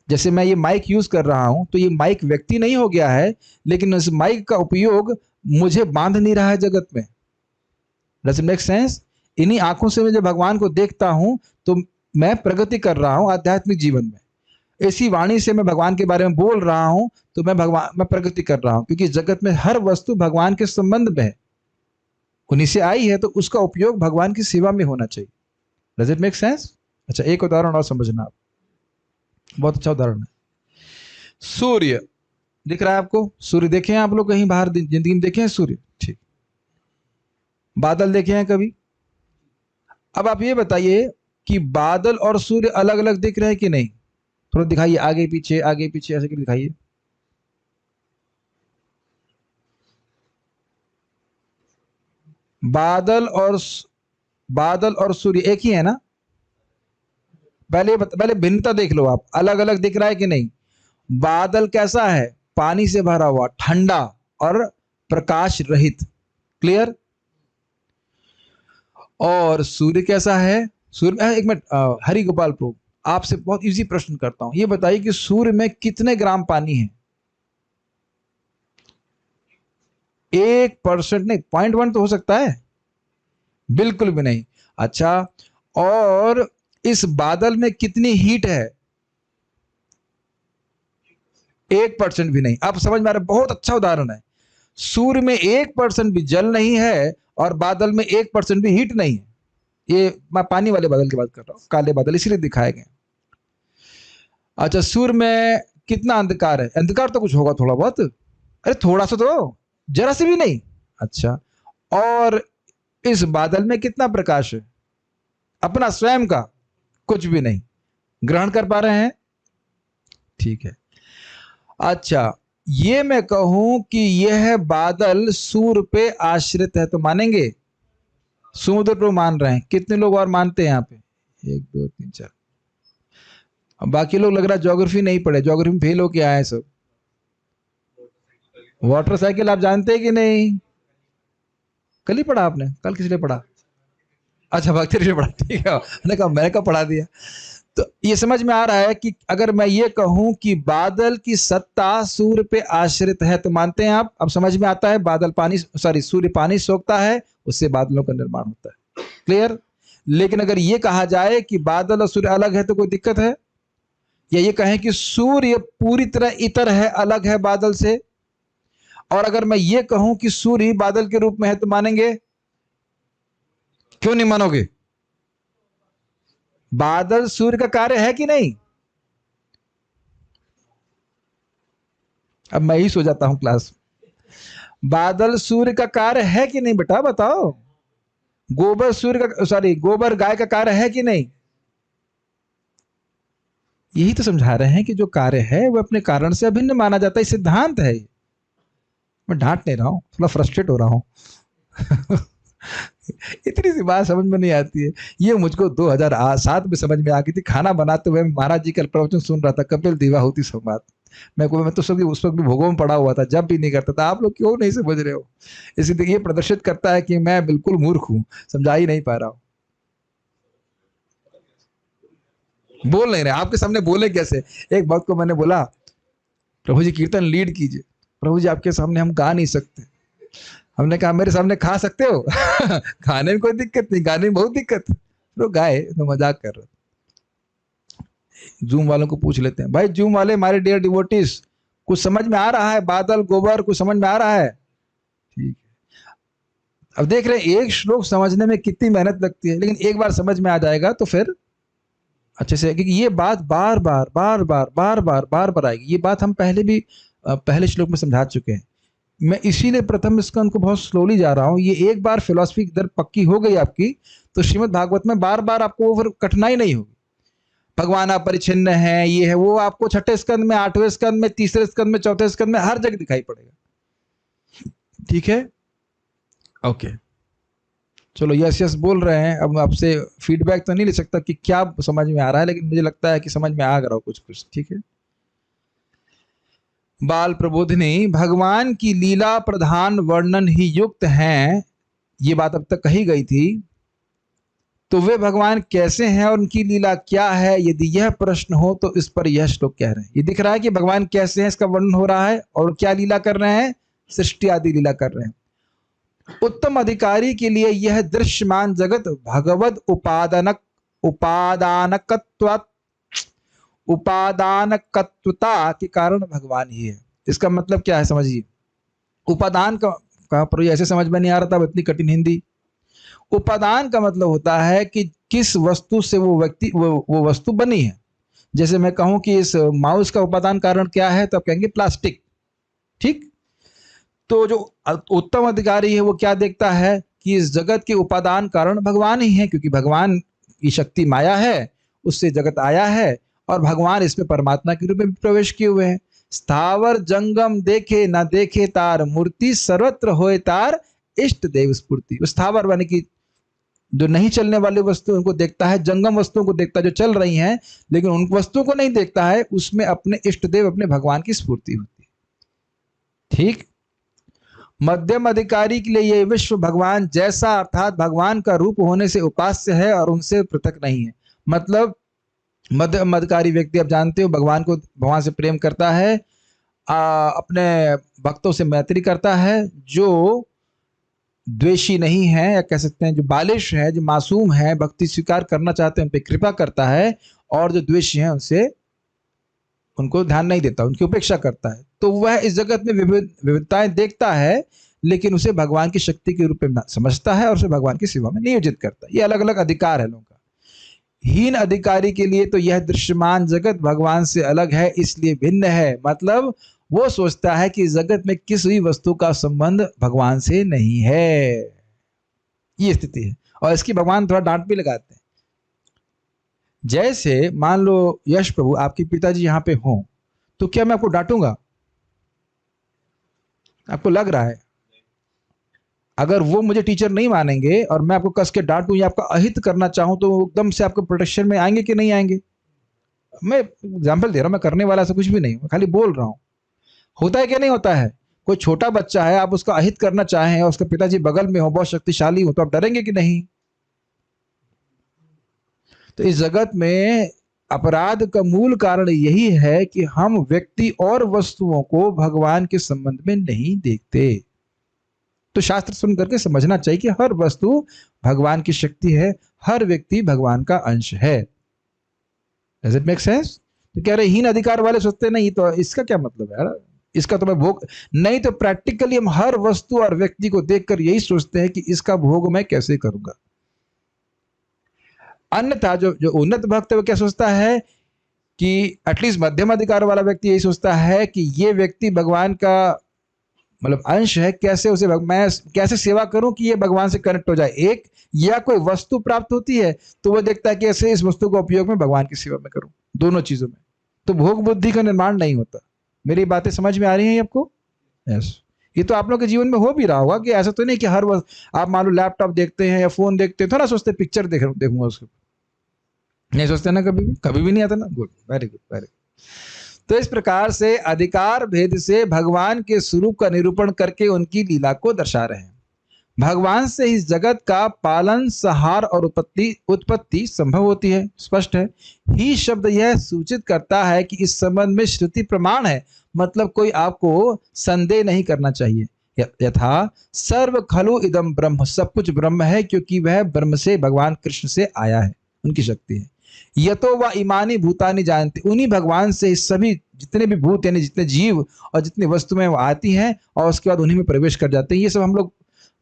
जैसे मैं ये माइक यूज कर रहा हूं, तो ये माइक व्यक्ति नहीं हो गया है, लेकिन उस माइक का उपयोग मुझे बांध नहीं रहा है जगत में। Does it make sense? इन्हीं आंखों से मैं जब भगवान को देखता हूं तो मैं प्रगति कर रहा हूं आध्यात्मिक जीवन में। ऐसी वाणी से मैं भगवान के बारे में बोल रहा हूं तो मैं प्रगति कर रहा हूं, क्योंकि जगत में हर वस्तु भगवान के संबंध में है, उन्हीं से आई है, तो उसका उपयोग भगवान की सेवा में होना चाहिए। Does it make sense? अच्छा एक उदाहरण और समझना आप, बहुत अच्छा उदाहरण है। सूर्य दिख रहा है आपको? सूर्य देखे हैं आप लोग कहीं बाहर जिंदगी में देखे हैं सूर्य? ठीक। बादल देखे हैं कभी? अब आप ये बताइए कि बादल और सूर्य अलग अलग दिख रहे हैं कि नहीं? थोड़ा दिखाइए, आगे पीछे ऐसे करके दिखाइए। बादल और सूर्य एक ही है ना? पहले भिन्नता देख लो आप, अलग अलग दिख रहा है कि नहीं? बादल कैसा है? पानी से भरा हुआ, ठंडा और प्रकाश रहित। क्लियर? और सूर्य कैसा है? सूर्य, एक मिनट, हरि गोपाल प्रभु, आपसे बहुत इजी प्रश्न करता हूं, ये बताइए कि सूर्य में कितने ग्राम पानी है? 1% नहीं, 0.1 तो हो सकता है? बिल्कुल भी नहीं। अच्छा, और इस बादल में कितनी हीट है? 1% भी नहीं। अब समझ में आ रहा है? बहुत अच्छा उदाहरण है। सूर्य में 1% भी जल नहीं है और बादल में 1% भी हीट नहीं है। ये मैं पानी वाले बादल की बात कर रहा हूं, काले बादल इसीलिए दिखाए गए। अच्छा, सूर्य में कितना अंधकार है? अंधकार तो कुछ होगा थोड़ा बहुत, अरे थोड़ा सा तो, जरा से भी नहीं। अच्छा, और इस बादल में कितना प्रकाश है? अपना स्वयं का कुछ भी नहीं। ग्रहण कर पा रहे हैं? ठीक है। अच्छा, ये मैं कहूं कि यह बादल सूर्य पे आश्रित है तो मानेंगे? समुद्र पर मान रहे हैं। कितने लोग और मानते हैं यहाँ पे? 1 2 3 4। अब बाकी लोग लग रहा है ज्योग्राफी नहीं पढ़े, ज्योग्राफी में फेल होके आए सब। वाटर साइकिल आप जानते हैं कि नहीं? कल ही पढ़ा आपने? कल किस लिए पढ़ा? अच्छा, भक्ति लिए पढ़ा, ठीक है। मैंने कहा पढ़ा दिया। तो ये समझ में आ रहा है कि अगर मैं ये कहूं कि बादल की सत्ता सूर्य पे आश्रित है तो मानते हैं आप? अब समझ में आता है? बादल पानी, सॉरी, सूर्य पानी सोखता है, उससे बादलों का निर्माण होता है। क्लियर? लेकिन अगर ये कहा जाए कि बादल और सूर्य अलग है तो कोई दिक्कत है? या ये कहें कि सूर्य पूरी तरह इतर है, अलग है बादल से, और अगर मैं ये कहूं कि सूर्य बादल के रूप में है तो मानेंगे? क्यों नहीं मानोगे? बादल सूर्य का कार्य है कि नहीं? अब मैं ही सो जाता हूं क्लास। बादल सूर्य का कार्य है कि नहीं बेटा, बताओ? गोबर सूर्य का, सॉरी, गोबर गाय का कार्य है कि नहीं? यही तो समझा रहे हैं कि जो कार्य है वो अपने कारण से अभिन्न माना जाता है, सिद्धांत है। मैं डांट नहीं रहा हूं, थोड़ा फ्रस्ट्रेट हो रहा हूं। इतनी सी बात समझ में नहीं आती है। ये मुझको 2007 में समझ में आ गई थी। खाना बनाते हुए महाराज जी का प्रवचन सुन रहा था, कपिल देवाहुति संवाद। मैं तो सब उस वक्त भी भोगों में पड़ा हुआ था, जब भी नहीं करता था। आप लोग क्यों नहीं समझ रहे हो? इसलिए ये प्रदर्शित करता है कि मैं बिल्कुल मूर्ख हूं, समझा ही नहीं पा रहा हूं। बोल नहीं रहे, आपके सामने बोले कैसे? एक वक्त को मैंने बोला, प्रभु जी कीर्तन लीड कीजिए। प्रभु जी आपके सामने हम गा नहीं सकते। हमने कहा मेरे सामने खा सकते हो? खाने में कोई दिक्कत नहीं, गाने में बहुत दिक्कत। तो गाए तो मजाक कर रहे। जूम वालों को पूछ लेते हैं, भाई जूम वाले, हमारे डियर डिवोटीज, कुछ समझ में आ रहा है? बादल गोबर कुछ समझ में आ रहा है? ठीक है। अब देख रहे हैं एक श्लोक समझने में कितनी मेहनत लगती है, लेकिन एक बार समझ में आ जाएगा तो फिर अच्छे से, क्योंकि ये बात बार बार बार बार बार बार बार बार आएगी। ये बात हम पहले भी पहले श्लोक में समझा चुके हैं। मैं इसीलिए प्रथम स्कंद को बहुत स्लोली जा रहा हूं। ये एक बार फिलॉसफी इधर पक्की हो गई आपकी, तो श्रीमद् भागवत में बार बार आपको फिर कठिनाई नहीं होगी। भगवान अपरिछिन्न है, ये है वो, आपको छठे स्कंद में, आठवें स्कंद में, तीसरे स्कंद में, चौथे स्कंद में, हर जगह दिखाई पड़ेगा। ठीक है, ओके, चलो यस यस बोल रहे हैं। अब आपसे फीडबैक तो नहीं ले सकता कि क्या समझ में आ रहा है, लेकिन मुझे लगता है कि समझ में आ रहा कुछ कुछ। ठीक है। बाल प्रबोधिनी, भगवान की लीला प्रधान वर्णन ही युक्त हैं, ये बात अब तक कही गई थी। तो वे भगवान कैसे हैं और उनकी लीला क्या है? यदि यह प्रश्न हो तो इस पर यह श्लोक कह रहे हैं। ये दिख रहा है कि भगवान कैसे हैं, इसका वर्णन हो रहा है, और क्या लीला कर रहे हैं? सृष्टि आदि लीला कर रहे हैं। उत्तम अधिकारी के लिए यह दृश्यमान जगत भगवद उपादानकत्वता के कारण भगवान ही है। इसका मतलब क्या है समझिए। उपादान का पर ऐसे समझ में नहीं आ रहा था, इतनी कठिन हिंदी। उपादान का मतलब होता है कि किस वस्तु से वो व्यक्ति वो वस्तु बनी है। जैसे मैं कहूं कि इस माउस का उपादान कारण क्या है, तो आप कहेंगे प्लास्टिक। ठीक। तो जो उत्तम अधिकारी है वो क्या देखता है कि इस जगत के उपादान कारण भगवान ही है, क्योंकि भगवान की शक्ति माया है, उससे जगत आया है, और भगवान इसमें परमात्मा के रूप में प्रवेश किए हुए हैं। स्थावर जंगम देखे ना देखे तार मूर्ति, सर्वत्र होए तार इष्ट देव स्फूर्ति। स्थावर यानी कि जो नहीं चलने वाली वस्तुओं को देखता है, जंगम वस्तुओं को देखता है जो चल रही हैं, लेकिन उन वस्तुओं को नहीं देखता है, उसमें अपने इष्ट देव, अपने भगवान की स्फूर्ति होती है। ठीक। मध्यम अधिकारी के लिए यह विश्व भगवान जैसा, अर्थात भगवान का रूप होने से उपास्य है और उनसे पृथक नहीं है। मतलब मध्यम अधिकारी व्यक्ति, आप जानते हो, भगवान से प्रेम करता है, अपने भक्तों से मैत्री करता है, जो द्वेषी नहीं है, या कह सकते हैं जो बालिश है, जो मासूम है, भक्ति स्वीकार करना चाहते हैं उन पर कृपा करता है, और जो द्वेषी हैं उनसे उनको ध्यान नहीं देता, उनकी उपेक्षा करता है। तो वह इस जगत में विविधताएं देखता है, लेकिन उसे भगवान की शक्ति के रूप में समझता है और उसे भगवान की सेवा में नियोजित करता है। ये अलग अलग अधिकार है लोगों का। हीन अधिकारी के लिए तो यह दृश्यमान जगत भगवान से अलग है, इसलिए भिन्न है। मतलब वो सोचता है कि जगत में किसी वस्तु का संबंध भगवान से नहीं है। ये स्थिति है, और इसकी भगवान थोड़ा डांट भी लगाते हैं। जैसे मान लो यश प्रभु, आपके पिताजी यहां पे हों, तो क्या मैं आपको डांटूंगा? आपको लग रहा है? अगर वो मुझे टीचर नहीं मानेंगे और मैं आपको कस के डांटूं या आपका अहित करना चाहूं, तो एकदम से आपके प्रोटेक्शन में आएंगे कि नहीं आएंगे? मैं एग्जाम्पल दे रहा हूं, मैं करने वाला ऐसा कुछ भी नहीं, मैं खाली बोल रहा हूं। होता है क्या नहीं होता है? कोई छोटा बच्चा है, आप उसका अहित करना चाहें और उसके पिताजी बगल में हो, बहुत शक्तिशाली हो, तो आप डरेंगे कि नहीं? तो इस जगत में अपराध का मूल कारण यही है कि हम व्यक्ति और वस्तुओं को भगवान के संबंध में नहीं देखते। तो शास्त्र सुन करके समझना चाहिए कि हर वस्तु भगवान की शक्ति है, हर व्यक्ति भगवान का अंश है। Does it make sense? तो कह रहे हीन अधिकार वाले सोचते नहीं, तो इसका क्या मतलब है यार, इसका तो मैं भोग नहीं, तो प्रैक्टिकली हम हर वस्तु और व्यक्ति को देखकर यही सोचते हैं कि इसका भोग मैं कैसे करूंगा। अन्यथा जो उन्नत भक्त है वो क्या सोचता है कि एटलीस्ट मध्यम अधिकार वाला व्यक्ति यही सोचता है कि ये व्यक्ति भगवान का मतलब अंश है, कैसे उसे मैं कैसे सेवा करूं कि ये भगवान से कनेक्ट हो जाए। एक या कोई वस्तु प्राप्त होती है तो वो देखता है कि ऐसे इस वस्तु का उपयोग मैं भगवान की सेवा में करूं, दोनों चीजों में, तो भोग बुद्धि का निर्माण नहीं होता। मेरी बातें समझ में आ रही हैं आपको? यस। ये तो आप लोग के जीवन में हो भी रहा होगा कि ऐसा तो नहीं कि हर वक्त आप मान लो लैपटॉप देखते हैं या फोन देखते हैं, थोड़ा सोचते पिक्चर देखूंगा उसके, नहीं सोचते ना, कभी भी नहीं आता ना। Good, very good, very good. तो इस प्रकार से अधिकार भेद से भगवान के स्वरूप का निरूपण करके उनकी लीला को दर्शा रहे हैं। भगवान से इस जगत का पालन, संहार और उत्पत्ति संभव होती है, स्पष्ट है। ही शब्द यह सूचित करता है कि इस संबंध में श्रुति प्रमाण है, मतलब कोई आपको संदेह नहीं करना चाहिए। यथा सर्व खलु इदम ब्रह्म, सब कुछ ब्रह्म है क्योंकि वह ब्रह्म से, भगवान कृष्ण से आया है, उनकी शक्ति है। यतो व इमानी भूतानि जानते, उन्हीं भगवान से सभी जितने भी भूत यानी जितने जीव और जितनी वस्तुएं वो आती हैं और उसके बाद उन्हीं में प्रवेश कर जाते हैं। ये सब हम लोग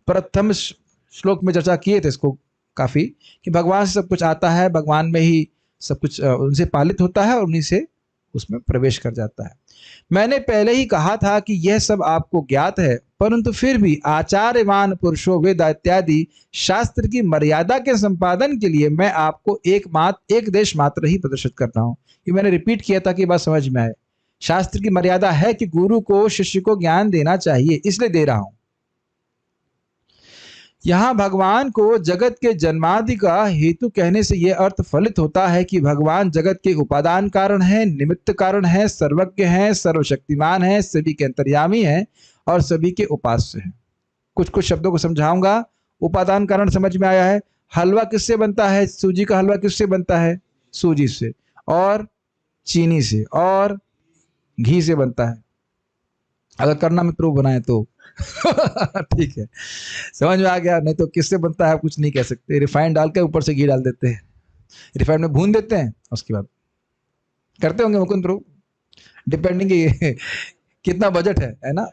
प्रथम श्लोक में चर्चा किए थे इसको काफी, कि भगवान से सब कुछ आता है, भगवान में ही सब कुछ उनसे पालित होता है और उन्हीं से उसमें प्रवेश कर जाता है। मैंने पहले ही कहा था कि यह सब आपको ज्ञात है, परंतु फिर भी आचार्यवान पुरुषों, वेद इत्यादि शास्त्र की मर्यादा के संपादन के लिए मैं आपको एक देश मात्र ही प्रदर्शित कर रहा हूँ। ये मैंने रिपीट किया था कि बात समझ में आए। शास्त्र की मर्यादा है कि गुरु को शिष्य को ज्ञान देना चाहिए, इसलिए दे रहा हूं। यहाँ भगवान को जगत के जन्मादि का हेतु कहने से यह अर्थ फलित होता है कि भगवान जगत के उपादान कारण है, निमित्त कारण है, सर्वज्ञ है, सर्वशक्तिमान है, सभी के अंतर्यामी है और सभी के उपास्य है। कुछ कुछ शब्दों को समझाऊंगा। उपादान कारण समझ में आया है। हलवा किससे बनता है? सूजी का हलवा किससे बनता है? सूजी से, और चीनी से, और घी से बनता है, अगर करना में प्रूफ बनाए तो ठीक है, समझ में आ गया। नहीं तो किससे बनता है कुछ नहीं कह सकते। रिफाइंड डाल के ऊपर से घी डाल देते हैं, रिफाइंड में भून देते हैं, उसके बाद करते होंगे मुकुंद प्रूफ, डिपेंडिंग कितना बजट है ना।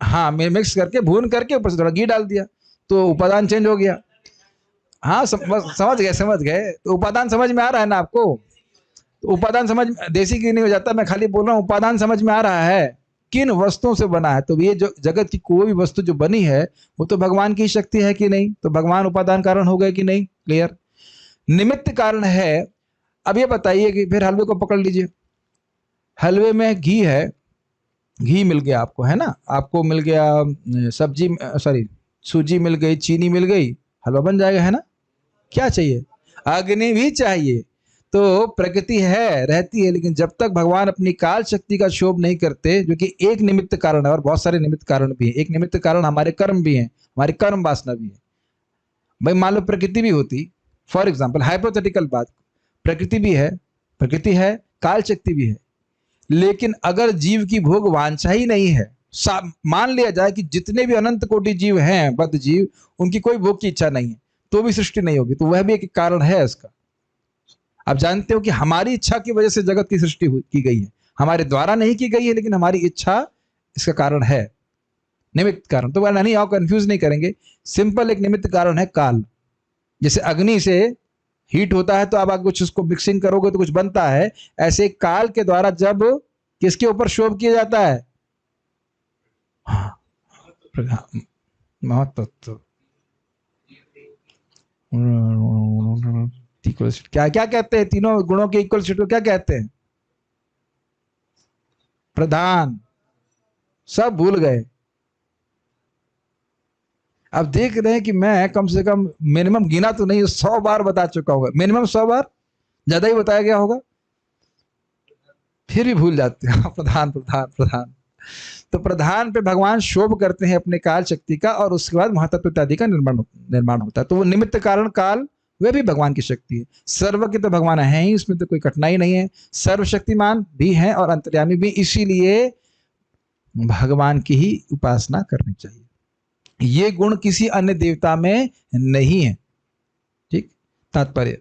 हाँ, मिक्स करके भून करके ऊपर से थोड़ा घी डाल दिया तो उपादान चेंज हो गया। हाँ समझ गए। तो उपादान समझ में आ रहा है ना आपको? तो उपादान समझ, देसी घी नहीं हो जाता, मैं खाली बोल रहा हूँ उपादान समझ में आ रहा है किन वस्तुओं से बना है। तो ये जो जगत की कोई भी वस्तु जो बनी है वो तो भगवान की शक्ति है कि नहीं? तो भगवान उपादान कारण हो गए कि नहीं? क्लियर। निमित्त कारण है। अब ये बताइए कि फिर हलवे को पकड़ लीजिए, हलवे में घी है, घी मिल गया आपको, है ना, आपको मिल गया सूजी मिल गई, चीनी मिल गई, हलवा बन जाएगा, है ना। क्या चाहिए? अग्नि भी चाहिए। तो प्रकृति है, रहती है, लेकिन जब तक भगवान अपनी काल शक्ति का क्षोभ नहीं करते, जो कि एक निमित्त कारण है और बहुत सारे निमित्त कारण भी हैं। एक निमित्त कारण हमारे कर्म भी हैं, हमारी कर्म वासना भी है। भाई मान लो प्रकृति भी होती, फॉर एग्जाम्पल हाइपोथेटिकल बात, प्रकृति भी है, प्रकृति है, काल शक्ति भी है, लेकिन अगर जीव की भोग वांछा ही नहीं है, मान लिया जाए कि जितने भी अनंत कोटि जीव हैं, बद्ध जीव, उनकी कोई भोग की इच्छा नहीं है, तो भी सृष्टि नहीं होगी। तो वह भी एक कारण है इसका। आप जानते हो कि हमारी इच्छा की वजह से जगत की सृष्टि की गई है, हमारे द्वारा नहीं की गई है, लेकिन हमारी इच्छा इसका कारण है, निमित्त कारण। तो वह नहीं, आओ कंफ्यूज नहीं करेंगे, सिंपल एक निमित्त कारण है काल। जैसे अग्नि से हीट होता है तो आप कुछ उसको मिक्सिंग करोगे तो कुछ बनता है, ऐसे काल के द्वारा जब किसके ऊपर क्षोभ किया जाता है? महत्त्व। क्या क्या कहते हैं? तीनों गुणों के इक्वल सीट को क्या कहते हैं? प्रधान। सब भूल गए। अब देख रहे हैं कि मैं कम से कम मिनिमम गिना तो नहीं, 100 बार बता चुका होगा, मिनिमम 100 बार, ज्यादा ही बताया गया होगा, फिर भी भूल जाते हैं। प्रधान प्रधान प्रधान। तो प्रधान पे भगवान शोभ करते हैं अपने काल शक्ति का, और उसके बाद महतत्व इत्यादि का निर्माण होता है। तो वो निमित्त कारण काल, वह भी भगवान की शक्ति है। सर्वज्ञ तो भगवान है ही, उसमें तो कोई कठिनाई नहीं है। सर्वशक्तिमान भी हैं और अंतर्यामी भी, इसीलिए भगवान की ही उपासना करनी चाहिए। ये गुण किसी अन्य देवता में नहीं है। ठीक। तात्पर्य,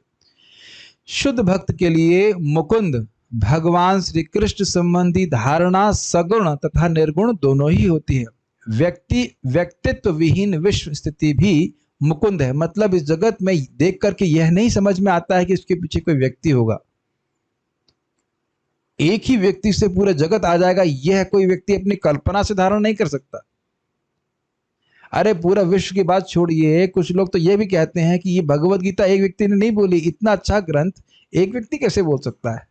शुद्ध भक्त के लिए मुकुंद भगवान श्री कृष्ण संबंधी धारणा सगुण तथा निर्गुण दोनों ही होती है। व्यक्तित्व विहीन विश्व स्थिति भी मुकुंद है। मतलब इस जगत में देख करके यह नहीं समझ में आता है कि इसके पीछे कोई व्यक्ति होगा। एक ही व्यक्ति से पूरा जगत आ जाएगा, यह कोई व्यक्ति अपनी कल्पना से धारण नहीं कर सकता। अरे पूरा विश्व की बात छोड़िए, कुछ लोग तो यह भी कहते हैं कि ये भगवत गीता एक व्यक्ति ने नहीं बोली, इतना अच्छा ग्रंथ एक व्यक्ति कैसे बोल सकता है।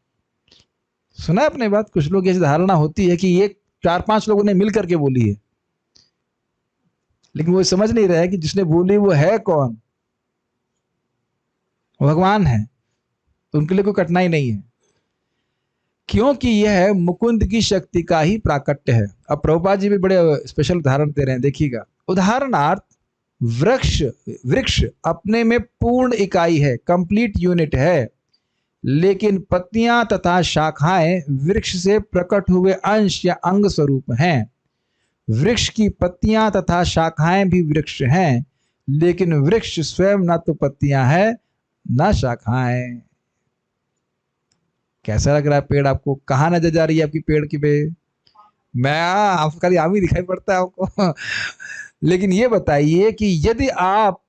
सुना है अपने बात? कुछ लोग ऐसी धारणा होती है कि ये 4-5 लोगों ने मिल करके बोली है, लेकिन वो समझ नहीं रहे कि जिसने बोली वो है कौन? भगवान है। तो उनके लिए कोई कठिनाई नहीं है, क्योंकि यह मुकुंद की शक्ति का ही प्राकट्य है। अब प्रभुपाद जी भी बड़े स्पेशल उदाहरण दे रहे हैं, देखिएगा। उदाहरणार्थ, वृक्ष अपने में पूर्ण इकाई है, कंप्लीट यूनिट है, लेकिन पत्तियां तथा शाखाएं वृक्ष से प्रकट हुए अंश या अंग स्वरूप हैं। वृक्ष की पत्तियां तथा शाखाएं भी वृक्ष हैं, लेकिन वृक्ष स्वयं न तो पत्तियां है न शाखाएं। कैसा लग रहा है पेड़ आपको? कहाँ नजर जा रही है आपकी पेड़ की पे? मैं आपका आम ही दिखाई पड़ता है आपको। लेकिन ये बताइए कि यदि आप,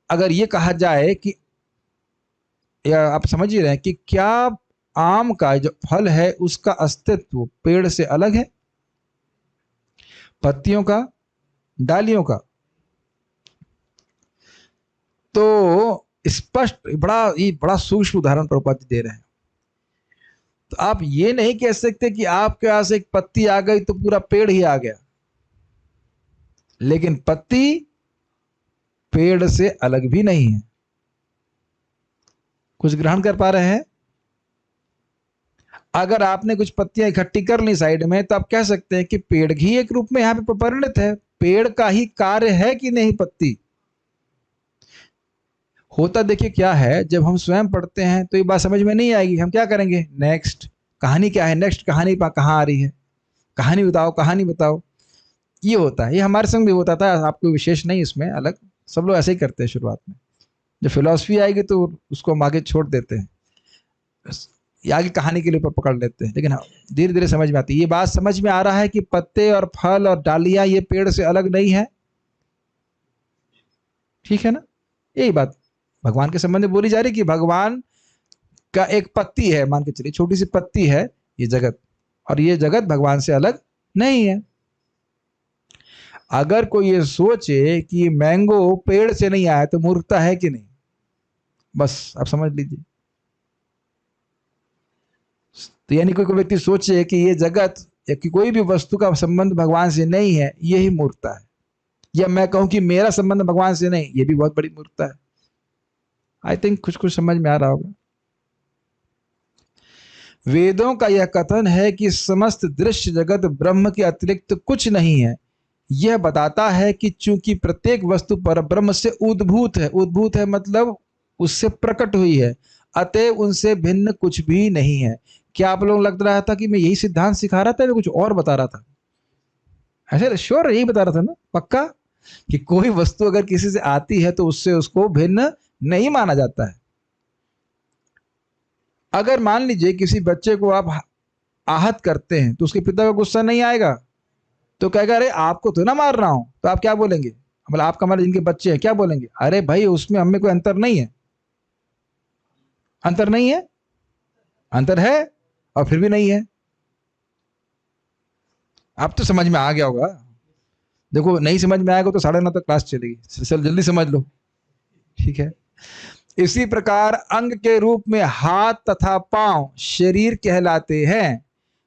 अगर ये कहा जाए कि, या आप समझ ही रहे हैं कि क्या आम का जो फल है उसका अस्तित्व पेड़ से अलग है? पत्तियों का, डालियों का? तो स्पष्ट, बड़ा सूक्ष्म उदाहरण प्रभुपाद जी दे रहे हैं। तो आप ये नहीं कह सकते कि आपके पास एक पत्ती आ गई तो पूरा पेड़ ही आ गया, लेकिन पत्ती पेड़ से अलग भी नहीं है। कुछ ग्रहण कर पा रहे हैं? अगर आपने कुछ पत्तियां इकट्ठी कर ली साइड में, तो आप कह सकते हैं कि पेड़ ही एक रूप में यहां पे परिणत है। पेड़ का ही कार्य है कि नहीं पत्ती? होता देखिए क्या है, जब हम स्वयं पढ़ते हैं तो ये बात समझ में नहीं आएगी। हम क्या करेंगे? नेक्स्ट कहानी क्या है, नेक्स्ट कहानी कहाँ आ रही है, कहानी बताओ, कहानी बताओ। ये होता है, ये हमारे संग भी होता था, आपको विशेष नहीं इसमें, अलग सब लोग ऐसे ही करते हैं शुरुआत में। जब फिलॉसफी आएगी तो उसको हम आगे छोड़ देते हैं, आगे कहानी के लिए ऊपर पकड़ लेते हैं, लेकिन हाँ धीरे धीरे समझ में आती है। ये बात समझ में आ रहा है कि पत्ते और फल और डालियां ये पेड़ से अलग नहीं है। ठीक है ना? यही बात भगवान के संबंध में बोली जा रही कि भगवान का एक पत्ती है, मान के चलिए छोटी सी पत्ती है ये जगत, और ये जगत भगवान से अलग नहीं है। अगर कोई ये सोचे कि मैंगो पेड़ से नहीं आया तो मूर्खता है कि नहीं? बस आप समझ लीजिए। तो यानी कोई व्यक्ति सोचे कि ये जगत या कि कोई भी वस्तु का संबंध भगवान से नहीं है, यही मूर्खता है। या मैं कहूं कि मेरा संबंध भगवान से नहीं, ये भी बहुत बड़ी मूर्खता है। आई थिंक कुछ समझ में आ रहा होगा। वेदों का यह कथन है कि समस्त दृश्य जगत ब्रह्म के अतिरिक्त कुछ नहीं है। यह बताता है कि चूंकि प्रत्येक वस्तु परब्रह्म से उद्भूत है, उद्भूत है मतलब उससे प्रकट हुई है, अतः उनसे भिन्न कुछ भी नहीं है। क्या आप लोगों को लग रहा था कि मैं यही सिद्धांत सिखा रहा था, मैं कुछ और बता रहा था? ऐसे श्योर यही बता रहा था ना, पक्का? कि कोई वस्तु अगर किसी से आती है तो उससे उसको भिन्न नहीं माना जाता है। अगर मान लीजिए किसी बच्चे को आप आहत करते हैं तो उसके पिता का गुस्सा नहीं आएगा, तो कहेगा अरे आपको तो ना मार रहा हूं। तो आप क्या बोलेंगे? मतलब आपका हमारे जिनके बच्चे हैं क्या बोलेंगे? अरे भाई उसमें हमें कोई अंतर नहीं है। अंतर नहीं है? अंतर है और फिर भी नहीं है। अब तो समझ में आ गया होगा। देखो नहीं समझ में आएगा तो 9:30 तक क्लास चलेगी, चल जल्दी समझ लो। ठीक है। इसी प्रकार अंग के रूप में हाथ तथा पांव शरीर कहलाते हैं,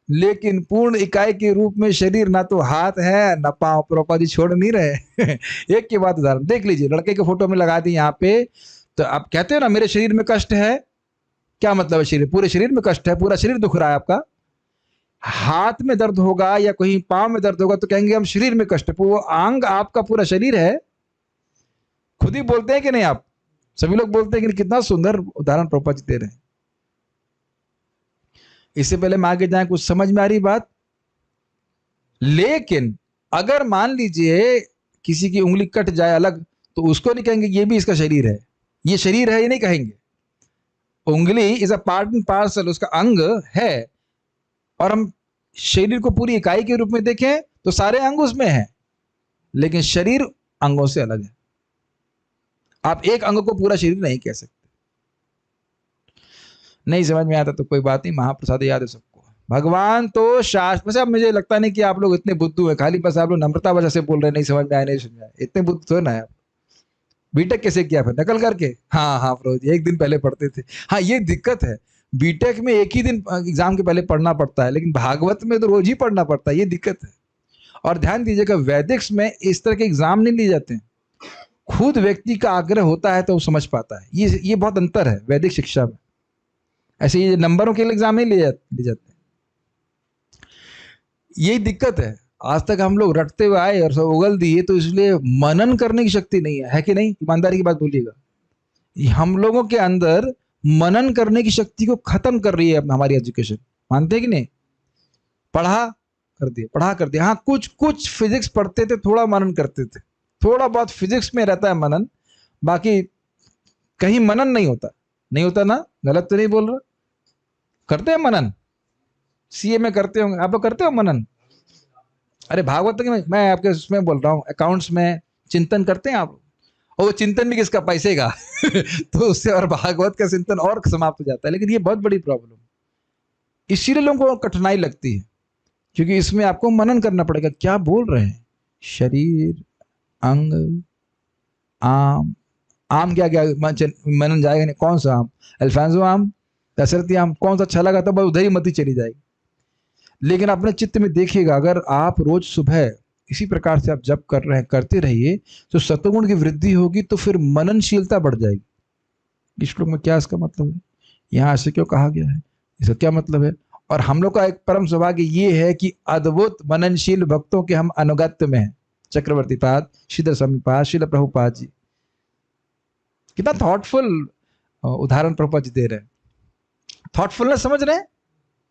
लेकिन पूर्ण इकाई के रूप में शरीर ना तो हाथ है न पांव। प्रभुपाद जी छोड़ नहीं रहे। एक के बाद उदाहरण देख लीजिए। लड़के के फोटो में लगा दी यहाँ पे, तो आप कहते हो ना मेरे शरीर में कष्ट है, क्या मतलब है शरीर? पूरे शरीर में कष्ट है, पूरा शरीर दुख रहा है आपका। हाथ में दर्द होगा या कहीं पांव में दर्द होगा तो कहेंगे हम शरीर में कष्ट है। वो अंग आपका पूरा शरीर है। खुद ही बोलते हैं कि नहीं? आप सभी लोग बोलते हैं कि कितना सुंदर उदाहरण प्रभुपाद जी दे रहे हैं। इससे पहले मैं आगे जाए, कुछ समझ में आ रही बात? लेकिन अगर मान लीजिए किसी की उंगली कट जाए अलग, तो उसको नहीं कहेंगे ये भी इसका शरीर है, ये शरीर है, ये नहीं कहेंगे। उंगली is a part and parcel, उसका अंग है। और हम शरीर को पूरी इकाई के रूप में देखें तो सारे अंग उसमें हैं, लेकिन शरीर अंगों से अलग है। आप एक अंग को पूरा शरीर नहीं कह सकते। नहीं समझ में आता तो कोई बात नहीं, महाप्रसाद याद है सबको। भगवान तो शास्त्र, वैसे अब मुझे लगता नहीं कि आप लोग इतने बुद्धू हैं, खाली बस आप लोग नम्रता वजह से बोल रहे हैं नहीं समझ में आया, नहीं समझ में आया। इतने बुद्ध तो ना है आप। बीटेक कैसे किया फिर, नकल करके? हाँ हाँ फिरोज, एक दिन पहले पढ़ते थे। हाँ ये दिक्कत है, बीटेक में एक ही दिन एग्जाम के पहले पढ़ना पड़ता है, लेकिन भागवत में तो रोज ही पढ़ना पड़ता है, ये दिक्कत है। और ध्यान दीजिएगा, वैदिक्स में इस तरह के एग्जाम नहीं लिए जाते हैं, खुद व्यक्ति का आग्रह होता है तो वो समझ पाता है। ये बहुत अंतर है वैदिक शिक्षा में। ऐसे ये नंबरों के लिए एग्जाम नहीं लिए जाते, यही दिक्कत है। आज तक हम लोग रटते हुए आए और सब उगल दिए, तो इसलिए मनन करने की शक्ति नहीं है कि नहीं? ईमानदारी की बात बोलिएगा, हम लोगों के अंदर मनन करने की शक्ति को खत्म कर रही है हमारी एजुकेशन। मानते हैं कि नहीं? पढ़ा कर दिया। हाँ कुछ फिजिक्स पढ़ते थे, थोड़ा मनन करते थे, थोड़ा बहुत फिजिक्स में रहता है मनन, बाकी कहीं मनन नहीं होता ना? गलत तो नहीं बोल रहा? करते हैं मनन, सीए में करते होंगे आप लोग, करते हो मनन? अरे भागवत तक मैं आपके उसमें बोल रहा हूँ, अकाउंट्स में चिंतन करते हैं आप? और वो चिंतन भी किसका? पैसे का। तो उससे और भागवत का चिंतन और समाप्त हो जाता है। लेकिन ये बहुत बड़ी प्रॉब्लम, इसीलिए लोगों को कठिनाई लगती है, क्योंकि इसमें आपको मनन करना पड़ेगा। क्या बोल रहे हैं? शरीर, अंग, आम क्या क्या मनन जाएगा नहीं? कौन सा आम? अल्फांसो आम, दशरथी आम, कौन सा अच्छा लगा तो बस उधर ही मती चली जाएगी। लेकिन अपने चित्त में देखिएगा, अगर आप रोज सुबह इसी प्रकार से आप जप कर रहे हैं, करते रहिए, तो सत्वगुण की वृद्धि होगी, तो फिर मननशीलता बढ़ जाएगी। इस श्लोक में क्या इसका मतलब है? यहाँ ऐसे क्यों कहा गया है? इसका क्या मतलब है? और हम लोग का एक परम सौभाग्य ये है कि अद्भुत मननशील भक्तों के हम अनुगत्य में हैं। चक्रवर्ती पाद, श्रीधर स्वामी पाद, श्रील प्रभुपाद जी, कितना थॉटफुल उदाहरण प्रभुपाद जी दे रहे हैं। थॉटफुलनेस समझ रहे हैं?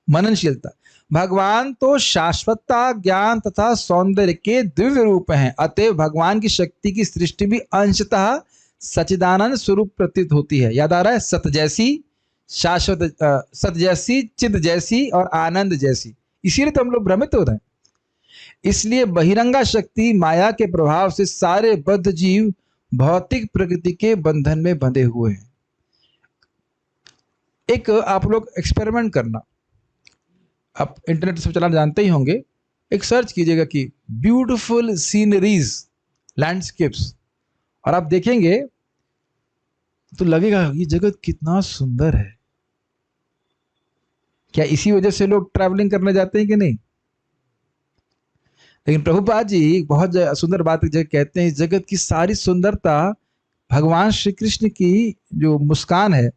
मननशीलता। भगवान तो शाश्वतता, ज्ञान तथा सौंदर्य के दिव्य रूप हैं, अतएव भगवान की शक्ति की सृष्टि भी अंशतः सच्चिदानंद स्वरूप प्रतीत होती है। याद आ रहा है? सत जैसी, शाश्वत, सत जैसी, चिद जैसी और आनंद जैसी। इसीलिए तो हम लोग भ्रमित हो रहे हैं। इसलिए बहिरंगा शक्ति माया के प्रभाव से सारे बद्ध जीव भौतिक प्रकृति के बंधन में बंधे हुए हैं। एक आप लोग एक्सपेरिमेंट करना, आप इंटरनेट सब चलाना जानते ही होंगे, एक सर्च कीजिएगा कि ब्यूटीफुल सीनरीज, लैंडस्केप्स, और आप देखेंगे तो लगेगा ये जगत कितना सुंदर है। क्या इसी वजह से लोग ट्रैवलिंग करने जाते हैं कि नहीं? लेकिन प्रभुपाद जी बहुत सुंदर बात कहते हैं, इस जगत की सारी सुंदरता भगवान श्री कृष्ण की जो मुस्कान है,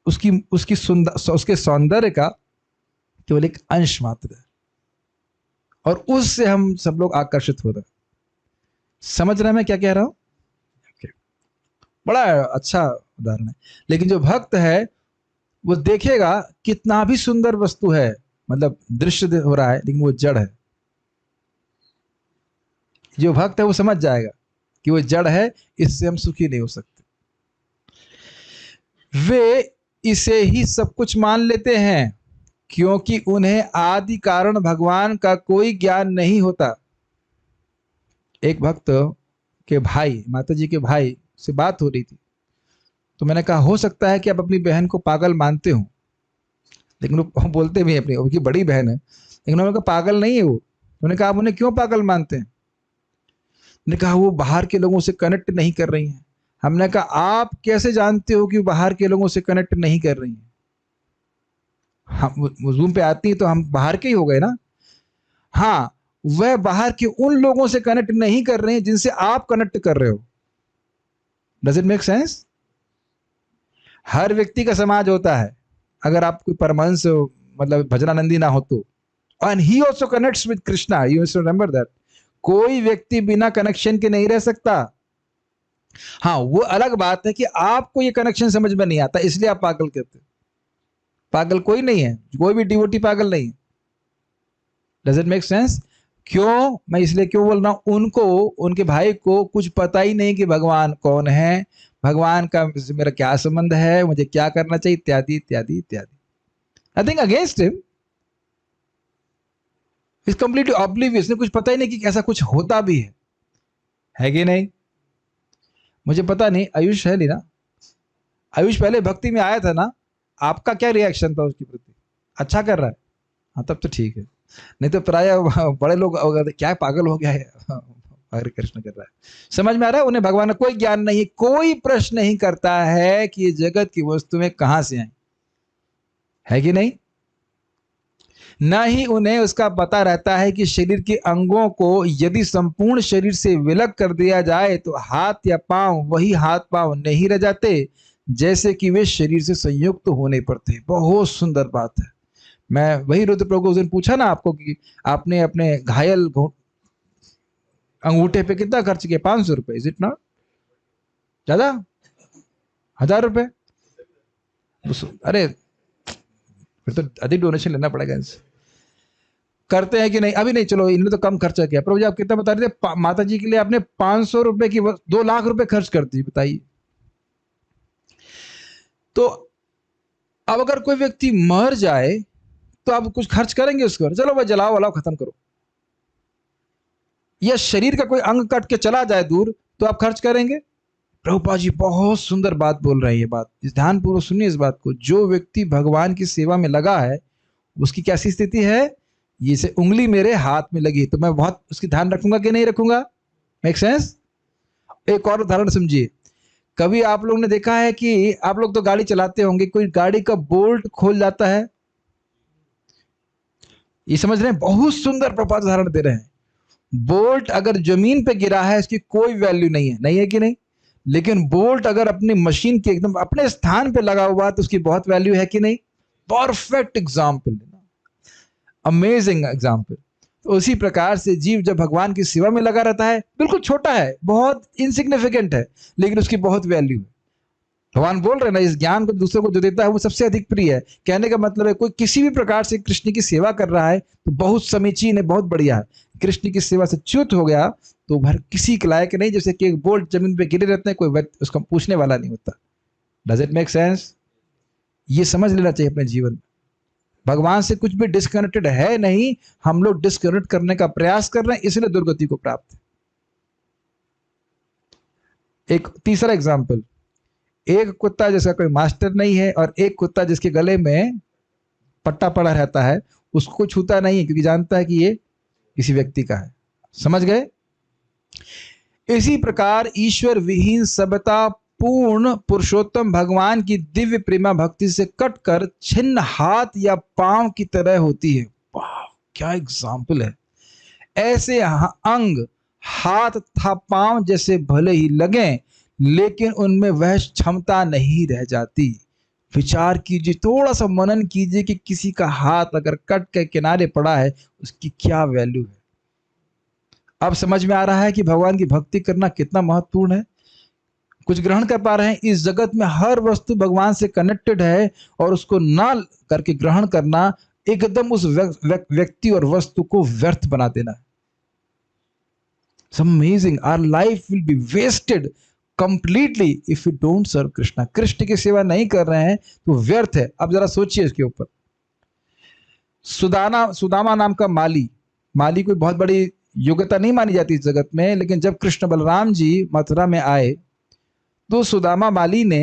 उसके सौंदर्य का केवल एक अंश मात्र है, और उससे हम सब लोग आकर्षित हो रहे हैं। समझ रहे हैं मैं क्या कह रहा हूं? बड़ा अच्छा उदाहरण है। लेकिन जो भक्त है वो देखेगा कितना भी सुंदर वस्तु है, मतलब दृश्य हो रहा है, लेकिन वो जड़ है। जो भक्त है वो समझ जाएगा कि वो जड़ है, इससे हम सुखी नहीं हो सकते। वे इसे ही सब कुछ मान लेते हैं, क्योंकि उन्हें आदि कारण भगवान का कोई ज्ञान नहीं होता। एक भक्त के भाई, माता जी के भाई से बात हो रही थी, तो मैंने कहा हो सकता है कि आप अपनी बहन को पागल मानते हो, लेकिन वो बोलते भी अपनी, उनकी बड़ी बहन है, लेकिन उन्होंने कहा पागल नहीं है वो। उन्होंने कहा आप उन्हें क्यों पागल मानते हैं? उन्होंने कहा वो बाहर के लोगों से कनेक्ट नहीं कर रही हैं। हमने कहा आप कैसे जानते हो कि बाहर के लोगों से कनेक्ट नहीं कर रही हैं? हम जूम पे आती हैं तो हम बाहर के ही हो गए ना। हाँ, वह बाहर के उन लोगों से कनेक्ट नहीं कर रहे हैं जिनसे आप कनेक्ट कर रहे हो। Does it make sense? हर व्यक्ति का समाज होता है, अगर आप कोई परमहंस मतलब भजनानंदी ना हो तो, and he also connects with Krishna, you must remember that. कोई व्यक्ति बिना कनेक्शन के नहीं रह सकता। हाँ, वो अलग बात है कि आपको ये कनेक्शन समझ में नहीं आता, इसलिए आप पागल कहते हैं। पागल कोई नहीं है, कोई भी डिवोटी पागल नहीं है। Does it make sense? क्यों? मैं इसलिए क्यों बोल रहा हूं, उनको, उनके भाई को कुछ पता ही नहीं कि भगवान कौन है, भगवान का मेरा क्या संबंध है, मुझे क्या करना चाहिए, इत्यादि इत्यादि इत्यादि। Nothing against him, is completely oblivious, कुछ पता ही नहीं कि ऐसा कुछ होता भी है कि नहीं? मुझे पता नहीं, आयुष है नहीं ना, आयुष पहले भक्ति में आया था ना, आपका क्या रिएक्शन था उसके प्रति? अच्छा कर रहा है? हाँ तब तो ठीक है, नहीं तो प्राय बड़े लोग क्या पागल हो गया है हरे कृष्ण कर रहा है। समझ में आ रहा है? उन्हें भगवान का कोई ज्ञान नहीं है, कोई प्रश्न नहीं करता है कि ये जगत की वस्तुएं कहां से आई, है कि नहीं? न ही उन्हें उसका पता रहता है कि शरीर के अंगों को यदि संपूर्ण शरीर से विलग कर दिया जाए तो हाथ या पांव वही हाथ पांव नहीं रह जाते जैसे कि वे शरीर से संयुक्त होने पर थे। बहुत सुंदर बात है। मैं वही रुद्र प्रभु को उस दिन पूछा ना आपको कि आपने अपने घायल अंगूठे पे कितना खर्च किया? 500 रुपए, इज इट नॉट ज्यादा? 1000 रुपए? अरे फिर तो अधिक डोनेशन लेना पड़ेगा इनसे। करते हैं कि नहीं? अभी नहीं, चलो इन्होंने तो कम खर्चा किया। प्रभु जी आप कितना बता रहे थे? माता जी के लिए आपने 500 रुपए की 2 लाख रुपए खर्च कर दी, बताइए। तो अब अगर कोई व्यक्ति मर जाए तो आप कुछ खर्च करेंगे उसको? चलो भाई जलाओ वलाओ खत्म करो। या शरीर का कोई अंग कट के चला जाए दूर तो आप खर्च करेंगे? प्रभुपाद जी बहुत सुंदर बात बोल रहे हैं, ये बात ध्यानपूर्वक सुनिए इस बात को। जो व्यक्ति भगवान की सेवा में लगा है उसकी कैसी स्थिति है? ये से उंगली मेरे हाथ में लगी तो मैं बहुत उसकी ध्यान रखूंगा कि नहीं रखूंगा? Make sense? एक और उदाहरण समझिए। कभी आप लोग ने देखा है कि आप लोग तो गाड़ी चलाते होंगे, कोई गाड़ी का बोल्ट खोल जाता है, ये समझ रहे हैं? बहुत सुंदर प्रपात उदाहरण दे रहे हैं। बोल्ट अगर जमीन पे गिरा है इसकी कोई वैल्यू नहीं है, नहीं है कि नहीं? लेकिन बोल्ट अगर अपनी मशीन के एकदम अपने स्थान पे लगा हुआ तो उसकी बहुत वैल्यू है कि नहीं? Perfect example, amazing example. तो उसी प्रकार से जीव जब भगवान की सेवा में लगा रहता है, बिल्कुल छोटा है, बहुत इनसिग्निफिकेंट है, लेकिन उसकी बहुत वैल्यू है। भगवान बोल रहे हैं ना, इस ज्ञान को दूसरों को जो देता है वो सबसे अधिक प्रिय है। कहने का मतलब है कोई किसी भी प्रकार से कृष्ण की सेवा कर रहा है तो बहुत समीचीन है, बहुत बढ़िया है। कृष्ण की सेवा से च्युत हो गया तो भर किसी के लायक नहीं, जैसे कि एक बोल्ट जमीन पे गिरे रहते हैं, कोई व्यक्ति उसको पूछने वाला नहीं होता। Does it make sense? ये समझ लेना चाहिए अपने जीवन में। भगवान से कुछ भी डिस्कनेक्टेड है नहीं, हम लोग डिस्कनेक्ट करने का प्रयास कर रहे हैं, इसलिए दुर्गति को प्राप्त है। एक तीसरा एग्जाम्पल, एक कुत्ता जिसका कोई मास्टर नहीं है और एक कुत्ता जिसके गले में पट्टा पड़ा रहता है, उसको छूता नहीं है क्योंकि जानता है कि ये किसी व्यक्ति का है। समझ गए? इसी प्रकार ईश्वर विहीन सबता पूर्ण पुरुषोत्तम भगवान की दिव्य प्रेमा भक्ति से कटकर छिन्न हाथ या पांव की तरह होती है। वाह क्या एग्जाम्पल है! ऐसे अंग हाथ तथा पांव जैसे भले ही लगे लेकिन उनमें वह क्षमता नहीं रह जाती। विचार कीजिए, थोड़ा सा मनन कीजिए कि किसी का हाथ अगर कट के किनारे पड़ा है उसकी क्या वैल्यू है। अब समझ में आ रहा है कि भगवान की भक्ति करना कितना महत्वपूर्ण है। कुछ ग्रहण कर पा रहे हैं? इस जगत में हर वस्तु भगवान से कनेक्टेड है और उसको ना करके ग्रहण करना एकदम उस व्यक्ति और वस्तु को व्यर्थ बना देना है। Amazing, our life will be wasted completely if you don't serve Krishna. Krishna की सेवा नहीं कर रहे हैं तो व्यर्थ है। अब जरा सोचिए इसके ऊपर। सुदामा नाम का माली कोई बहुत बड़ी योग्यता नहीं मानी जाती इस जगत में, लेकिन जब कृष्ण बलराम जी मथुरा में आए तो सुदामा माली ने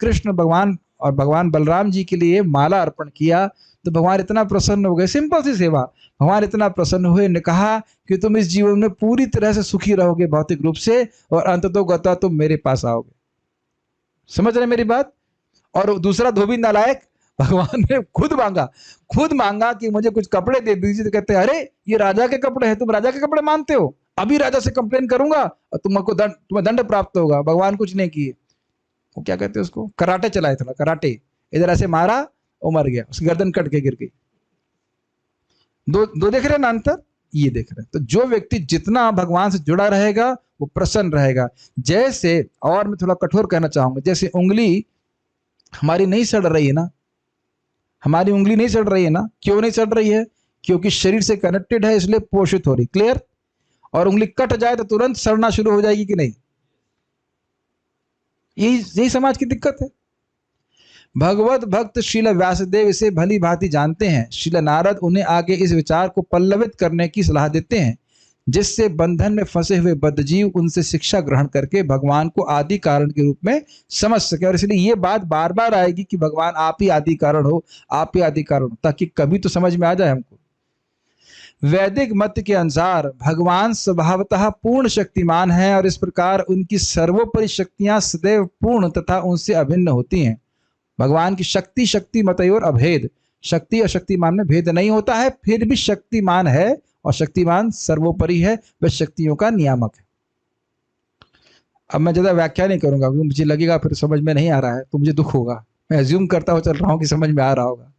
कृष्ण भगवान और भगवान बलराम जी के लिए माला अर्पण किया तो भगवान इतना प्रसन्न हो गए। सिंपल सी सेवा, भगवान इतना प्रसन्न हुए, ने कहा कि तुम इस जीवन में पूरी तरह से सुखी रहोगे भौतिक रूप से और अंततोगता तुम मेरे पास आओगे। समझ रहे मेरी बात? और दूसरा धोबी नालायक, भगवान ने खुद मांगा कि मुझे कुछ कपड़े दे दीजिए। तो कहते हैं अरे ये राजा के कपड़े हैं, तुम राजा के कपड़े मानते हो? अभी राजा से कंप्लेन करूंगा और तुम्हें दंड प्राप्त होगा। भगवान कुछ नहीं किए। वो क्या कहते हैं उसको, कराटे चलाए, थोड़ा कराटे, इधर ऐसे मारा वो मर गया, उसकी गर्दन कट के गिर गई। दो देख रहे ना अंतर? ये देख रहे हैं। तो जो व्यक्ति जितना भगवान से जुड़ा रहेगा वो प्रसन्न रहेगा। जैसे, और मैं थोड़ा कठोर कहना चाहूंगा, जैसे उंगली हमारी नहीं सड़ रही है ना, हमारी उंगली नहीं सड़ रही है ना। क्यों नहीं सड़ रही है? क्योंकि शरीर से कनेक्टेड है इसलिए पोषित हो रही। क्लियर? और उंगली कट जाए तो तुरंत सड़ना शुरू हो जाएगी कि नहीं? यही समाज की दिक्कत है। भगवत भक्त श्रील व्यासदेव इसे भली भांति जानते हैं। श्रील नारद उन्हें आगे इस विचार को पल्लवित करने की सलाह देते हैं, जिससे बंधन में फंसे हुए बद्धजीव उनसे शिक्षा ग्रहण करके भगवान को आदि कारण के रूप में समझ सके। और इसलिए ये बात बार बार आएगी कि भगवान आप ही आदि कारण हो, आप ही आदि कारण हो, ताकि कभी तो समझ में आ जाए हमको। वैदिक मत के अनुसार भगवान स्वभावतः पूर्ण शक्तिमान है और इस प्रकार उनकी सर्वोपरि शक्तियां सदैव पूर्ण तथा उनसे अभिन्न होती हैं। भगवान की शक्ति शक्तिमतयोर अभेद, शक्ति और शक्तिमान में भेद नहीं होता है, फिर भी शक्तिमान है और शक्तिमान सर्वोपरि है, वह शक्तियों का नियामक है। अब मैं ज्यादा व्याख्या नहीं करूंगा क्योंकि मुझे लगेगा फिर समझ में नहीं आ रहा है तो मुझे दुख होगा। मैं एज्यूम करता हुआ चल रहा हूँ कि समझ में आ रहा होगा,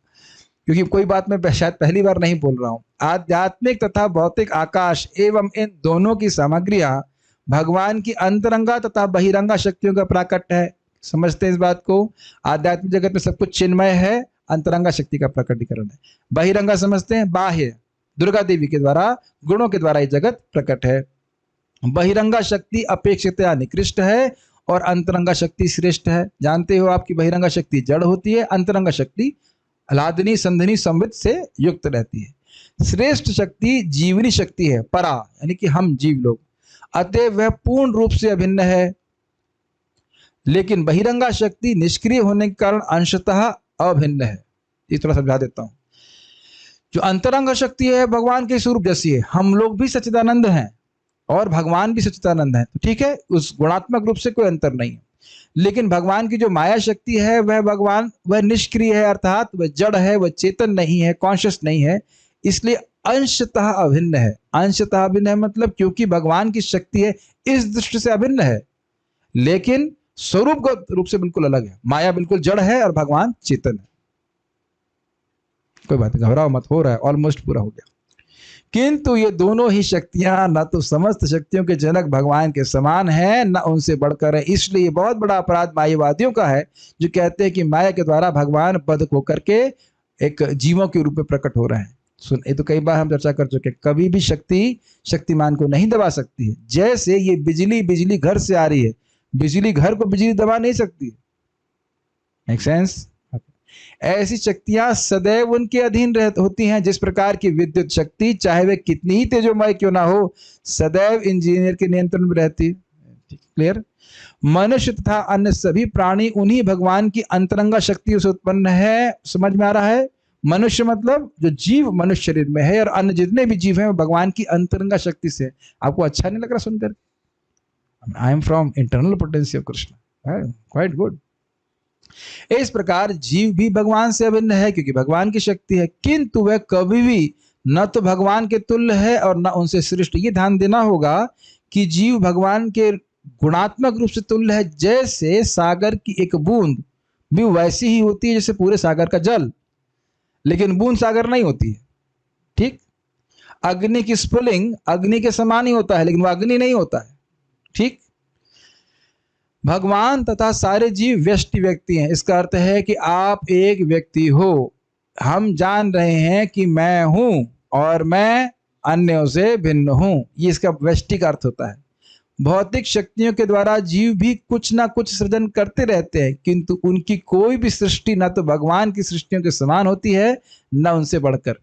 क्योंकि कोई बात मैं शायद पहली बार नहीं बोल रहा हूँ। आध्यात्मिक तथा भौतिक आकाश एवं इन दोनों की सामग्रियां भगवान की अंतरंगा तथा बहिरंगा शक्तियों का प्राकट है। समझते हैं इस बात को? आध्यात्मिक जगत में सब कुछ चिन्मय है, अंतरंगा शक्ति का प्रकटीकरण है। बहिरंगा समझते हैं, बाह्य, दुर्गा देवी के द्वारा गुणों के द्वारा ये जगत प्रकट है। बहिरंगा शक्ति अपेक्षितया निकृष्ट है और अंतरंगा शक्ति श्रेष्ठ है। जानते हो आपकी बहिरंगा शक्ति जड़ होती है, अंतरंगा शक्ति आह्लादनी संधनी संवित से युक्त रहती है। श्रेष्ठ शक्ति जीवनी शक्ति है, परा, यानी कि हम जीव लोग, अतः वह पूर्ण रूप से अभिन्न है। लेकिन बहिरंगा शक्ति निष्क्रिय होने के कारण अंशतः अभिन्न है। इस थोड़ा समझा देता हूं। जो अंतरंग शक्ति है भगवान के स्वरूप जैसी है। हम लोग भी सच्चिदानंद हैं और भगवान भी सच्चिदानंद है, तो ठीक है, उस गुणात्मक रूप से कोई अंतर नहीं है। लेकिन भगवान की जो माया शक्ति है वह निष्क्रिय है, अर्थात वह जड़ है, वह चेतन नहीं है, कॉन्शियस नहीं है, इसलिए अंशतः अभिन्न है। अंशतः अभिन्न है मतलब क्योंकि भगवान की शक्ति है इस दृष्टि से अभिन्न है, लेकिन स्वरूपगत रूप से बिल्कुल अलग है। माया बिल्कुल जड़ है और भगवान चेतन है। कोई बात नहीं, घबराओ मत, हो रहा है, ऑलमोस्ट पूरा हो गया। किंतु ये दोनों ही शक्तियां न तो समस्त शक्तियों के जनक भगवान के समान है, न उनसे बढ़कर है। इसलिए बहुत बड़ा अपराध मायावादियों का है जो कहते हैं कि माया के द्वारा भगवान बद्ध होकर के एक जीवों के रूप में प्रकट हो रहे हैं। सुन, ये तो कई बार हम चर्चा कर चुके हैं, कभी भी शक्ति शक्तिमान को नहीं दबा सकती है। जैसे ये बिजली घर से आ रही है, बिजली घर को बिजली दबा नहीं सकती। Make sense? ऐसी शक्तियां सदैव उनके अधीन होती हैं। जिस प्रकार की विद्युत शक्ति चाहे वे कितनी ही तेजोमय क्यों ना हो, सदैव इंजीनियर के नियंत्रण में रहती है। क्लियर? मनुष्य तथा अन्य सभी प्राणी उन्हीं भगवान की अंतरंगा शक्ति से उत्पन्न है। समझ में आ रहा है? मनुष्य मतलब जो जीव मनुष्य शरीर में है और अन्य जितने भी जीव हैं वो भगवान की अंतरंगा शक्ति से। आपको अच्छा नहीं लग रहा सुनकर? I am from internal potency of Krishna, quite good. इस प्रकार जीव भी भगवान से अभिन्न है क्योंकि भगवान की शक्ति है, किंतु वह कभी भी न तो भगवान के तुल्य है और न उनसे श्रेष्ठ। ये ध्यान देना होगा कि जीव भगवान के गुणात्मक रूप से तुल्य है। जैसे सागर की एक बूंद भी वैसी ही होती है जैसे पूरे सागर का जल, लेकिन बूंद सागर नहीं होती है। ठीक? अग्नि की स्फुलिंग अग्नि के समान ही होता है, लेकिन वह अग्नि नहीं होता है। ठीक? भगवान तथा सारे जीव व्यष्टि व्यक्ति हैं। इसका अर्थ है कि आप एक व्यक्ति हो। हम जान रहे हैं कि मैं हूं और मैं अन्यों से भिन्न हूं, ये इसका व्यष्टि का अर्थ होता है। भौतिक शक्तियों के द्वारा जीव भी कुछ ना कुछ सृजन करते रहते हैं, किंतु उनकी कोई भी सृष्टि न तो भगवान की सृष्टियों के समान होती है न उनसे बढ़कर।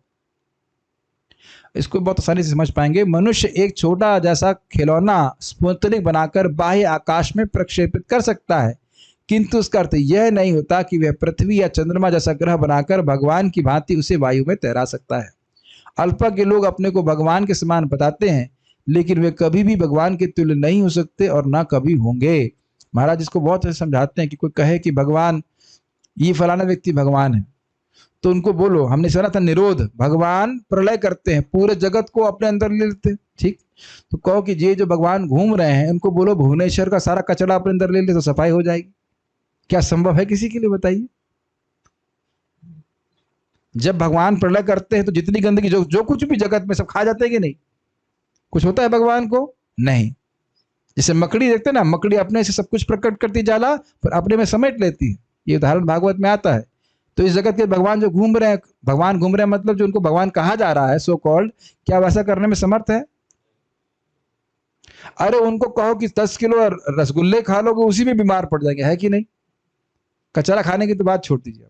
इसको बहुत आसानी से समझ पाएंगे। मनुष्य एक छोटा जैसा खिलौना स्पुतनिक बनाकर बाह्य आकाश में प्रक्षेपित कर सकता है, किंतु उसका अर्थ यह नहीं होता कि वह पृथ्वी या चंद्रमा जैसा ग्रह बनाकर भगवान की भांति उसे वायु में तैरा सकता है। अल्पज्ञ लोग अपने को भगवान के समान बताते हैं, लेकिन वे कभी भी भगवान के तुल्य नहीं हो सकते और ना कभी होंगे। महाराज इसको बहुत अच्छे समझाते हैं कि कोई कहे कि भगवान, ये फलाना व्यक्ति भगवान है, तो उनको बोलो, हमने सुना था निरोध, भगवान प्रलय करते हैं, पूरे जगत को अपने अंदर ले लेते हैं। ठीक? तो कहो कि ये जो भगवान घूम रहे हैं उनको बोलो भुवनेश्वर का सारा कचरा अपने अंदर ले ले तो सफाई हो जाएगी। क्या संभव है किसी के लिए? बताइए। जब भगवान प्रलय करते हैं तो जितनी गंदगी जो कुछ भी जगत में सब खा जाते हैं कि नहीं? कुछ होता है भगवान को? नहीं। जैसे मकड़ी देखते हैं ना, मकड़ी अपने से सब कुछ प्रकट करती जाला पर अपने में समेट लेती है। ये उदाहरण भागवत में आता है। तो इस जगत के भगवान जो घूम रहे हैं, भगवान घूम रहे हैं मतलब जो उनको भगवान कहा जा रहा है सो कॉल्ड, क्या वैसा करने में समर्थ है? अरे उनको कहो कि 10 किलो रसगुल्ले खा लोगे, उसी में बीमार पड़ जाएंगे, है कि नहीं? कचरा खाने की तो बात छोड़ दीजिए।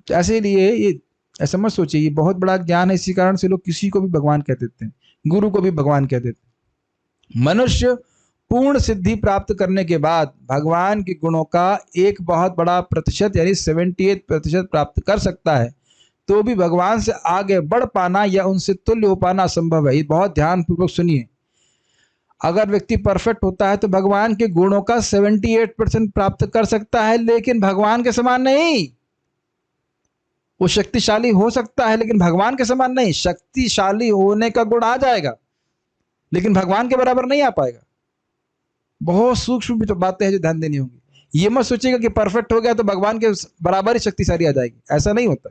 तो ऐसे लिए ये ऐसा मत सोचिए, ये बहुत बड़ा ज्ञान है, इसी कारण से लोग किसी को भी भगवान कह देते हैं, गुरु को भी भगवान कह देते हैं। मनुष्य पूर्ण सिद्धि प्राप्त करने के बाद भगवान के गुणों का एक बहुत बड़ा प्रतिशत यानी 78% प्राप्त कर सकता है, तो भी भगवान से आगे बढ़ पाना या उनसे तुल्य हो पाना असंभव है। ये बहुत ध्यानपूर्वक सुनिए। अगर व्यक्ति परफेक्ट होता है तो भगवान के गुणों का 78% प्राप्त कर सकता है, लेकिन भगवान के समान नहीं। वो शक्तिशाली हो सकता है लेकिन भगवान के समान नहीं। शक्तिशाली होने का गुण आ जाएगा लेकिन भगवान के बराबर नहीं आ पाएगा। बहुत सूक्ष्म भी तो बातें हैं जो ध्यान देनी होंगी। ये मत सोचिएगा कि परफेक्ट हो गया तो भगवान के बराबर ही शक्तिशाली आ जाएगी, ऐसा नहीं होता।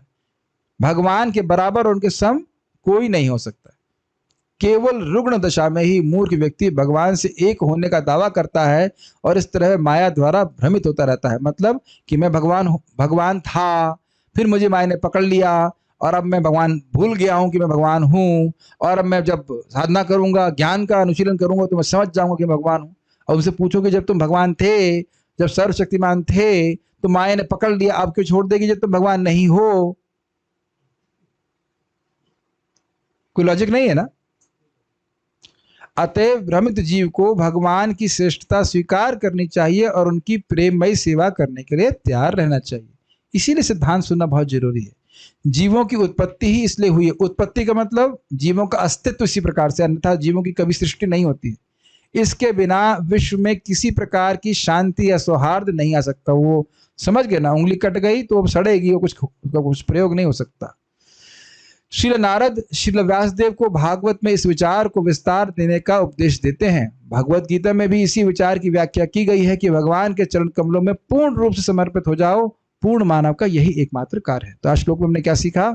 भगवान के बराबर और उनके सम कोई नहीं हो सकता। केवल रुग्ण दशा में ही मूर्ख व्यक्ति भगवान से एक होने का दावा करता है और इस तरह माया द्वारा भ्रमित होता रहता है। मतलब कि मैं भगवान था, फिर मुझे माया ने पकड़ लिया और अब मैं भगवान भूल गया हूं कि मैं भगवान हूं, और अब मैं जब साधना करूंगा, ज्ञान का अनुशीलन करूंगा तो मैं समझ जाऊंगा कि मैं भगवान हूं। और उनसे पूछोगे जब तुम भगवान थे, जब सर्वशक्तिमान थे, तो माया ने पकड़ लिया, अब क्यों छोड़ देगी जब तुम भगवान नहीं हो? कोई लॉजिक नहीं है ना। अतएव भ्रमित जीव को भगवान की श्रेष्ठता स्वीकार करनी चाहिए और उनकी प्रेममयी सेवा करने के लिए तैयार रहना चाहिए। इसीलिए सिद्धांत सुनना बहुत जरूरी है। जीवों की उत्पत्ति ही इसलिए हुई है। उत्पत्ति का मतलब जीवों का अस्तित्व इसी प्रकार से, अन्यथा जीवों की कभी सृष्टि नहीं होती है। इसके बिना विश्व में किसी प्रकार की शांति या सौहार्द नहीं आ सकता। वो समझ गए ना, उंगली कट गई तो अब सड़ेगी, वो कुछ प्रयोग नहीं हो सकता। श्रील नारद श्रील व्यासदेव को भागवत में इस विचार को विस्तार देने का उपदेश देते हैं। भगवत गीता में भी इसी विचार की व्याख्या की गई है कि भगवान के चरण कमलों में पूर्ण रूप से समर्पित हो जाओ। पूर्ण मानव का यही एकमात्र कार्य है। तो आज श्लोक में हमने क्या सीखा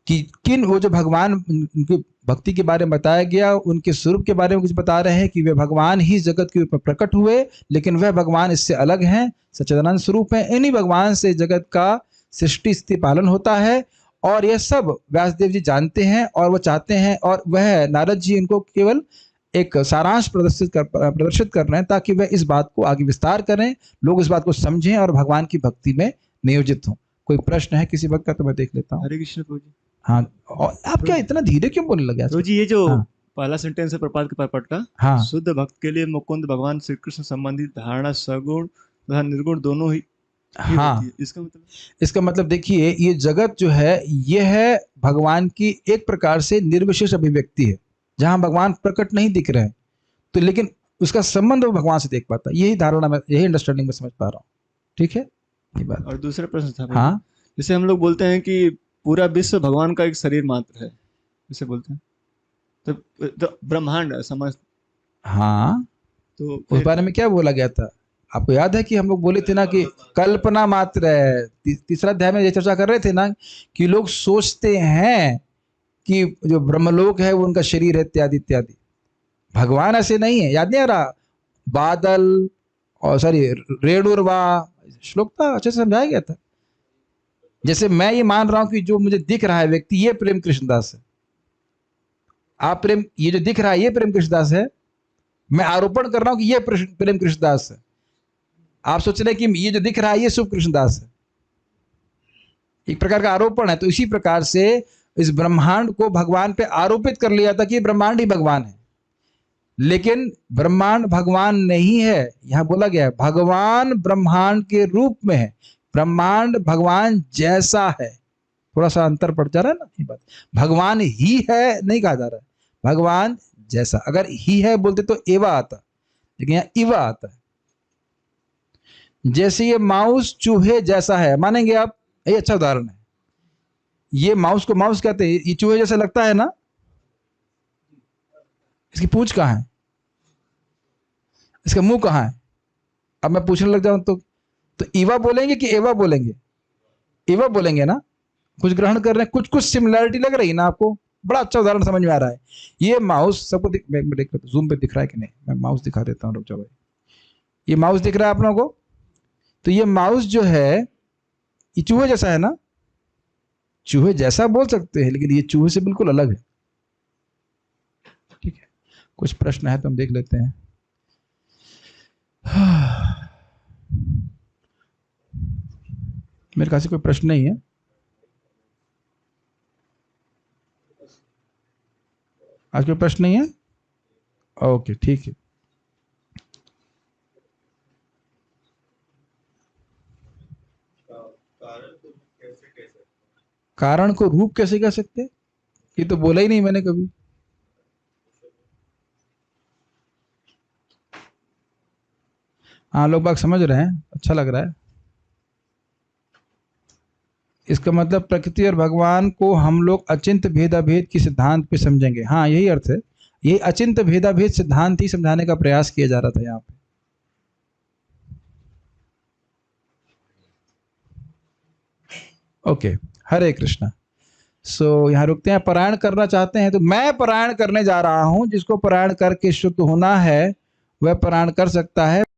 कि किन वो जो भगवान उनकी भक्ति के बारे में बताया गया, उनके स्वरूप के बारे में कुछ बता रहे हैं कि वे भगवान ही जगत के ऊपर प्रकट हुए, लेकिन वह भगवान इससे अलग हैं, सच्चिदानंद स्वरूप है। इन्हीं भगवान से जगत का सृष्टि स्थिति पालन होता है और यह सब व्यासदेव जी जानते हैं और वो चाहते हैं, और वह नारद जी इनको केवल एक सारांश प्रदर्शित कर रहे हैं ताकि वह इस बात को आगे विस्तार करें, लोग इस बात को समझें और भगवान की भक्ति में नियोजित हों। कोई प्रश्न है किसी वक्त का तो मैं देख लेता हूँ। हरे कृष्ण प्रभु जी। हाँ, और आप क्या इतना धीरे क्यों बोलने लगे प्रभु जी, ये जो हाँ। पहला सेंटेंस है प्रपात के परपट का, हाँ। शुद्ध भक्त के लिए मुकुंद भगवान श्री कृष्ण संबंधित धारणा सगुण तथा निर्गुण दोनों ही हाँ, होती है। इसका मतलब देखिए, ये जगत जो है ये है भगवान की एक प्रकार से निर्विशेष अभिव्यक्ति है, जहां भगवान प्रकट नहीं दिख रहे हैं तो लेकिन उसका संबंध वो भगवान से देख पाता है। यही धारणा में, यही अंडरस्टैंडिंग में समझ पा रहा हूँ। ठीक है, ये बात। और दूसरा प्रश्न था हाँ, जैसे हम लोग बोलते हैं कि पूरा विश्व भगवान का एक शरीर मात्र है, जैसे बोलते हैं, तो ब्रह्मांड समझ, हाँ, तो उस बारे में क्या बोला गया था? आपको याद है कि हम लोग बोले थे ना कि कल्पना मात्र है। तीसरा अध्याय में ये चर्चा कर रहे थे ना कि लोग सोचते हैं कि जो ब्रह्मलोक है वो उनका शरीर है, इत्यादि इत्यादि। भगवान ऐसे नहीं है। याद नहीं आ रहा? बादल और रेणुर्वा श्लोक था, अच्छे से समझाया गया था। जैसे मैं ये मान रहा हूं कि जो मुझे दिख रहा है व्यक्ति, ये प्रेम कृष्णदास है। आप ये जो दिख रहा है ये प्रेम कृष्णदास है। मैं आरोपण कर रहा हूं कि ये प्रेम कृष्णदास है। आप सोच रहे हैं कि ये जो दिख रहा है ये शुभ कृष्णदास है। एक प्रकार का आरोपण है। तो इसी प्रकार से इस ब्रह्मांड को भगवान पे आरोपित कर लिया था कि ब्रह्मांड ही भगवान है, लेकिन ब्रह्मांड भगवान नहीं है। यहां बोला गया है भगवान ब्रह्मांड के रूप में है, ब्रह्मांड भगवान जैसा है। थोड़ा सा अंतर पड़ जा रहा है ना ये बात। भगवान ही है नहीं कहा जा रहा है, भगवान जैसा। अगर ही है बोलते तो एवा आता, लेकिन यहाँ इवा आता है। जैसे ये माउस चूहे जैसा है, मानेंगे आप? ये अच्छा उदाहरण है। ये माउस को माउस कहते हैं, ये चूहे जैसा लगता है ना। इसकी पूंछ कहाँ है, इसका मुंह कहाँ है? अब मैं पूछने लग जाऊं तो ईवा बोलेंगे कि एवा बोलेंगे? ईवा बोलेंगे ना। कुछ ग्रहण कर रहे हैं, कुछ सिमिलरिटी लग रही है ना आपको। बड़ा अच्छा उदाहरण समझ में आ रहा है। ये माउस सबको मैं देख रहा हूँ जूम पे दिख रहा है कि नहीं, मैं माउस दिखा देता हूँ, रुक जाओ भाई। ये माउस दिख रहा है आप लोगों को? तो ये माउस जो है ये चूहे जैसा है ना, चूहे जैसा बोल सकते हैं, लेकिन ये चूहे से बिल्कुल अलग है। ठीक है, कुछ प्रश्न है तो हम देख लेते हैं। मेरे ख्याल से कोई प्रश्न नहीं है। आज कोई प्रश्न नहीं है? ओके, ठीक है। कारण को रूप कैसे कह सकते? ये तो बोला ही नहीं मैंने कभी। हाँ, लोग बाग समझ रहे हैं, अच्छा लग रहा है। इसका मतलब प्रकृति और भगवान को हम लोग अचिंत भेदाभेद की सिद्धांत पे समझेंगे। हाँ, यही अर्थ है। ये अचिंत भेदाभेद सिद्धांत ही समझाने का प्रयास किया जा रहा था यहाँ पे। ओके, हरे कृष्णा। सो यहाँ रुकते हैं। पारायण करना चाहते हैं तो मैं पारायण करने जा रहा हूं। जिसको पारायण करके शुद्ध होना है वह पारायण कर सकता है।